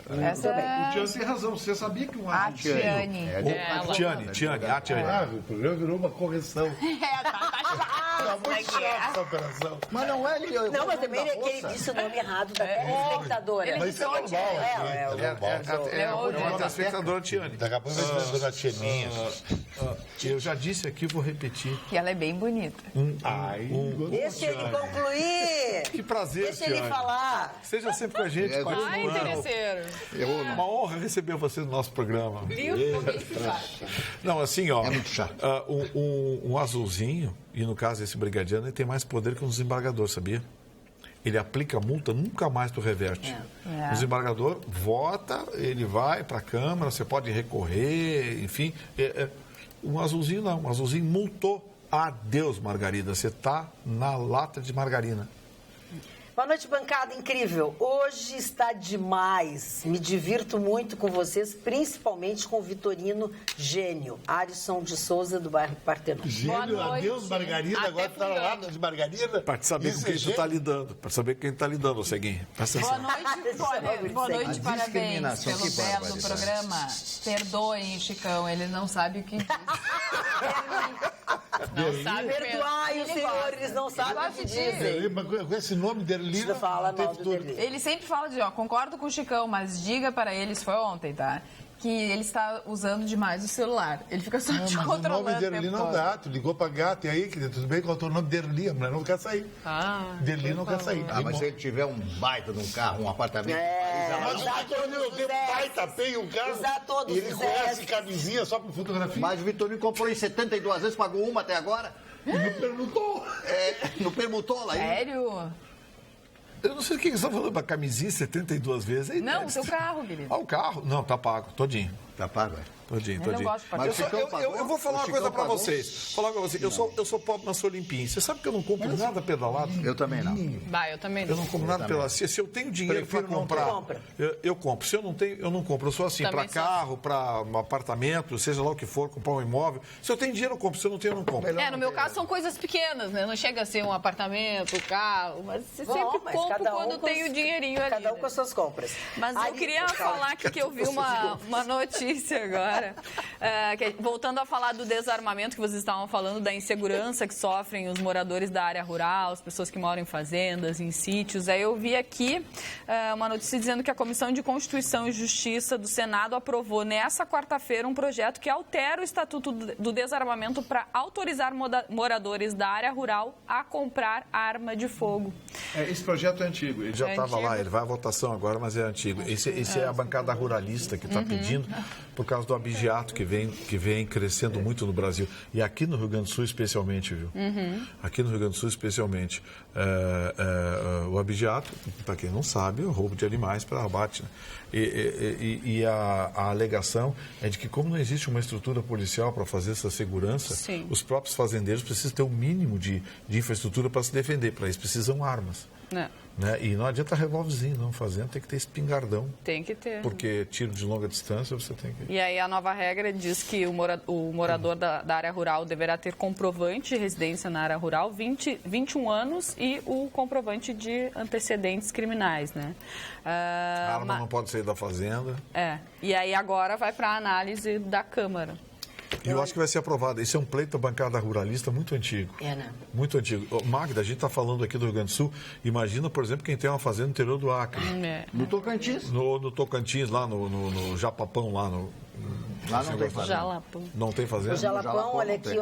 O Tiane tem razão. Você sabia que um ato... A Tiane. O programa virou uma correção. Tá muito chato essa operação. Mas não é ele. Não, mas também é que ele disse o nome errado da telespectadora. Mas isso é normal. É uma telespectadora Tiane. Daqui a pouco vai ser dona Tianinha. Eu já disse aqui, vou repetir. Que ela é bem bonita. Deixa ele concluir. Que prazer, Deixa ele falar. Seja sempre com a gente. Interesseiro. Uma honra receber você no nosso programa. Viu? Não, assim, ó. É muito chato. Um azulzinho, e no caso esse brigadiano, ele tem mais poder que um desembargador, sabia? Ele aplica a multa, nunca mais tu reverte. O desembargador vota, ele vai para a Câmara, você pode recorrer, enfim. Um azulzinho não, um azulzinho multou. Adeus, Margarida, você está na lata de margarina. Boa noite, bancada incrível. Hoje está demais. Me divirto muito com vocês, principalmente com o Vitorino Gênio, Alisson de Souza, do bairro Partenon. Gênio, adeus, Margarida, agora está na lata de margarida. Para saber com quem tu está lidando. Para saber com quem está lidando, Ceguinho. Boa noite, parabéns pelo belo programa. Perdoem, Chicão, ele não sabe o que diz. Não sabe. Perdoai os senhores, não sabem o que dizem. Com esse nome dele, ele sempre fala de, concordo com o Chicão, mas diga para ele, isso foi ontem, tá? Que ele está usando demais o celular. Ele fica só te controlando. O nome Derli não dá. Tu ligou pra gata, e aí, querido, tudo bem? Qual é o nome? Derli, a mulher não quer sair. Derli não quer sair. Mas se ele tiver um baita de um carro, um apartamento... Mas o Vitorino tem um baita, tem um carro, e ele conhece camisinha só por fotografia. Mas o Vitorino comprou em 72 vezes, pagou uma até agora. Não perguntou. Não perguntou lá. Sério? Eu não sei o que você está falando, para camisinha 72 vezes. Aí, não, o seu carro, querido. O carro? Não, tá pago, todinho. Tá pago, Todinho. Mas eu vou falar uma coisa para vocês. Eu sou pobre, mas sou limpinho. Você sabe que eu não compro nada pedalado? Eu também não. Eu também não. Eu não compro nada pedalado. Se eu tenho dinheiro para comprar, eu compro. Se eu não tenho, eu não compro. Eu sou assim, para carro, para um apartamento, seja lá o que for, comprar um imóvel. Se eu tenho dinheiro, eu compro. Se eu não tenho, eu não compro. No meu caso, são coisas pequenas, né? Não chega a ser um apartamento, carro, mas sempre compro quando tenho dinheirinho ali. Cada um com as suas compras. Mas eu queria falar aqui que eu vi uma notícia agora. Voltando a falar do desarmamento que vocês estavam falando, da insegurança que sofrem os moradores da área rural, as pessoas que moram em fazendas, em sítios. Aí eu vi aqui uma notícia dizendo que a Comissão de Constituição e Justiça do Senado aprovou nessa quarta-feira um projeto que altera o Estatuto do Desarmamento para autorizar moradores da área rural a comprar arma de fogo. Esse projeto é antigo, ele já estava lá, ele vai à votação agora, mas é antigo. Esse é a bancada ruralista que está pedindo, por causa do abigeato que vem crescendo muito no Brasil. E aqui no Rio Grande do Sul, especialmente, viu? Aqui no Rio Grande do Sul, especialmente. O abigeato, para quem não sabe, é o roubo de animais para abate. Né? E a alegação é de que, como não existe uma estrutura policial para fazer essa segurança, os próprios fazendeiros precisam ter um mínimo de infraestrutura para se defender. Para isso, precisam armas. Né? E não adianta revólverzinho, não. Fazendo tem que ter espingardão. Tem que ter. Porque tiro de longa distância você tem que... E aí a nova regra diz que o morador da área rural deverá ter comprovante de residência na área rural, 21 anos e o comprovante de antecedentes criminais, né? A arma não pode sair da fazenda. E aí agora vai para a análise da Câmara. E eu acho que vai ser aprovado. Esse é um pleito da bancada ruralista muito antigo. Né? Muito antigo. Magda, a gente está falando aqui do Rio Grande do Sul. Imagina, por exemplo, quem tem uma fazenda no interior do Acre. No Tocantins. No Tocantins, lá no Japapão, lá no... Lá não tem fazenda. Jalapão. Não tem fazenda? O Jalapão, olha aqui,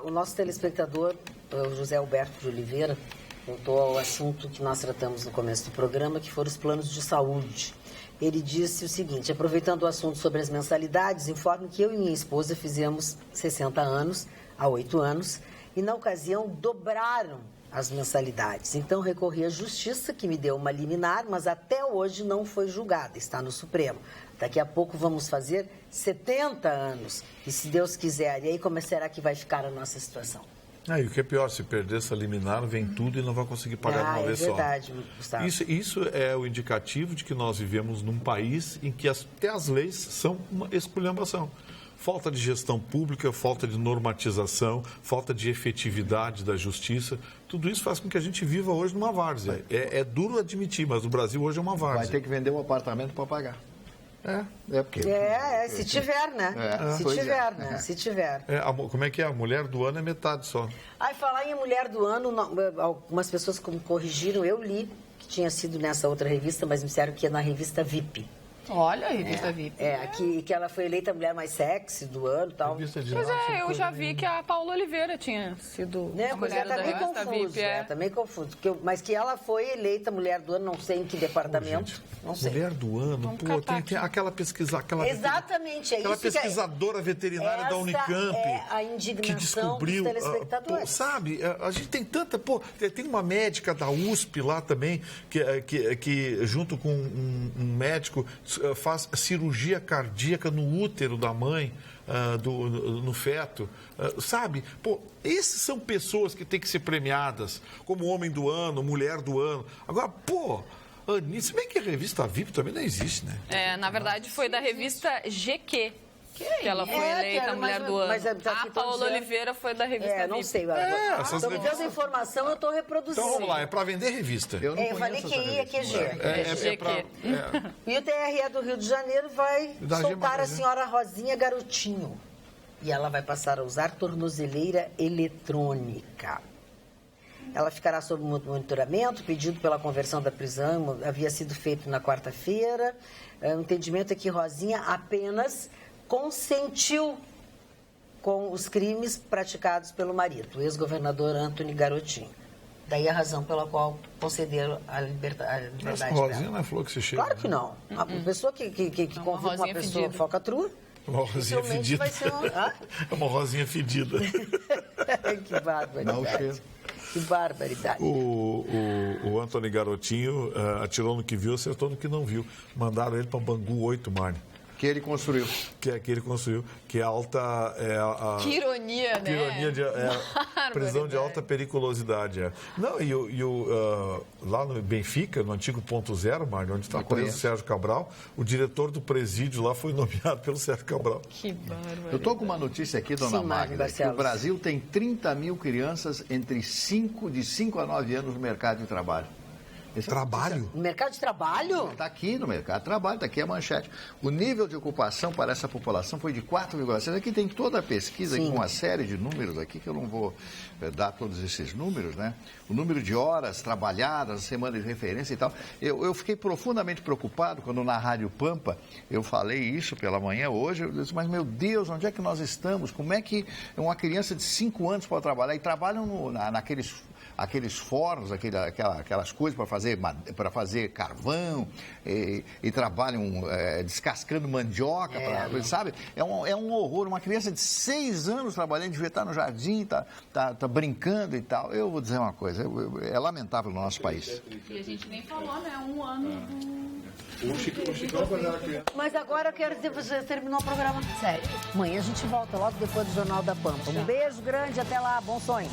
o nosso telespectador, o José Alberto de Oliveira, voltou ao assunto que nós tratamos no começo do programa, que foram os planos de saúde. Ele disse o seguinte: aproveitando o assunto sobre as mensalidades, informo que eu e minha esposa fizemos 60 anos, há 8 anos, e na ocasião dobraram as mensalidades. Então recorri à Justiça, que me deu uma liminar, mas até hoje não foi julgada, está no Supremo. Daqui a pouco vamos fazer 70 anos, e se Deus quiser, e aí como será que vai ficar a nossa situação? E o que é pior, se perder essa liminar, vem tudo e não vai conseguir pagar de uma vez só. É verdade, Gustavo. Isso é o indicativo de que nós vivemos num país em que até as leis são uma esculhambação. Falta de gestão pública, falta de normatização, falta de efetividade da justiça. Tudo isso faz com que a gente viva hoje numa várzea. É duro admitir, mas o Brasil hoje é uma várzea. Vai ter que vender um apartamento para pagar. Porque... se tiver, né? Se tiver. Como é que é? A mulher do ano é metade só. Falar em mulher do ano, algumas pessoas corrigiram, eu li que tinha sido nessa outra revista, mas me disseram que é na revista VIP. Olha a revista VIP. Que ela foi eleita a mulher mais sexy do ano e tal. Pois eu já vi que a Paula Oliveira tinha sido a mulher da revista VIP. Também confuso. Mas que ela foi eleita mulher do ano, não sei em que departamento. Gente, não sei. Mulher do ano, tem aquela pesquisa... Exatamente, é aquela isso. Pesquisadora veterinária da Unicamp. A indignação que descobriu, dos telespectadores. Sabe, a gente tem tanta... tem uma médica da USP lá também, que junto com um médico... faz cirurgia cardíaca no útero da mãe, no feto, sabe? Esses são pessoas que têm que ser premiadas como homem do ano, mulher do ano. Agora, se bem que a revista VIP também não existe, né? Na verdade, foi da revista GQ. Que ela foi eleita a mulher do ano. A Paula Oliveira foi da revista VIP. Não sei. Estou me dando informação, eu estou reproduzindo. Então vamos lá, é para vender revista. Eu falei que ia, que é G. E o TRE do Rio de Janeiro vai soltar a senhora Rosinha Garotinho. E ela vai passar a usar tornozeleira eletrônica. Ela ficará sob monitoramento, pedido pela conversão da prisão, havia sido feito na quarta-feira. O entendimento é que Rosinha apenas consentiu com os crimes praticados pelo marido, o ex-governador Antony Garotinho. Daí a razão pela qual concederam a liberdade dela. Rosinha não é flor que se cheira. Claro que não. A pessoa que convive com uma pessoa falcatrua, uma rosinha fedida. Vai ser É uma rosinha fedida. Que barbaridade. Que barbaridade. O Antony Garotinho atirou no que viu, acertou no que não viu. Mandaram ele para Bangu 8, Marne. Que ele construiu. Que ele construiu. Que alta... Que ironia, né? Que ironia prisão de alta periculosidade. Não, lá no Benfica, no antigo Ponto Zero, Mário, onde está preso o Sérgio Cabral, o diretor do presídio lá foi nomeado pelo Sérgio Cabral. Que bárbaro. Eu estou com uma notícia aqui, dona Magda, que o Brasil tem 30 mil crianças de 5 a 9 anos no mercado de trabalho. Trabalho? Mercado de trabalho? Está aqui no mercado de trabalho, está aqui a manchete. O nível de ocupação para essa população foi de 4,6. Aqui tem toda a pesquisa, com uma série de números aqui, que eu não vou dar todos esses números, né? O número de horas trabalhadas, semana de referência e tal. Eu fiquei profundamente preocupado quando na Rádio Pampa eu falei isso pela manhã hoje. Eu disse, mas meu Deus, onde é que nós estamos? Como é que uma criança de 5 anos pode trabalhar? E trabalham naqueles fornos, aquelas coisas para fazer carvão, e trabalham descascando mandioca, sabe? É um horror. Uma criança de 6 anos trabalhando, devia estar no jardim, tá brincando e tal. Eu vou dizer uma coisa, é lamentável no nosso país. E a gente nem falou, né? 1 ano O Chicão, quando era criança. Mas agora eu quero dizer, você terminou o programa. Sério. Amanhã a gente volta logo depois do Jornal da Pampa. Um beijo grande, até lá, bons sonhos.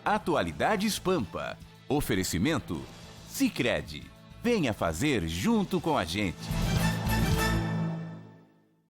Atualidades Pampa. Oferecimento Sicredi. Venha fazer junto com a gente.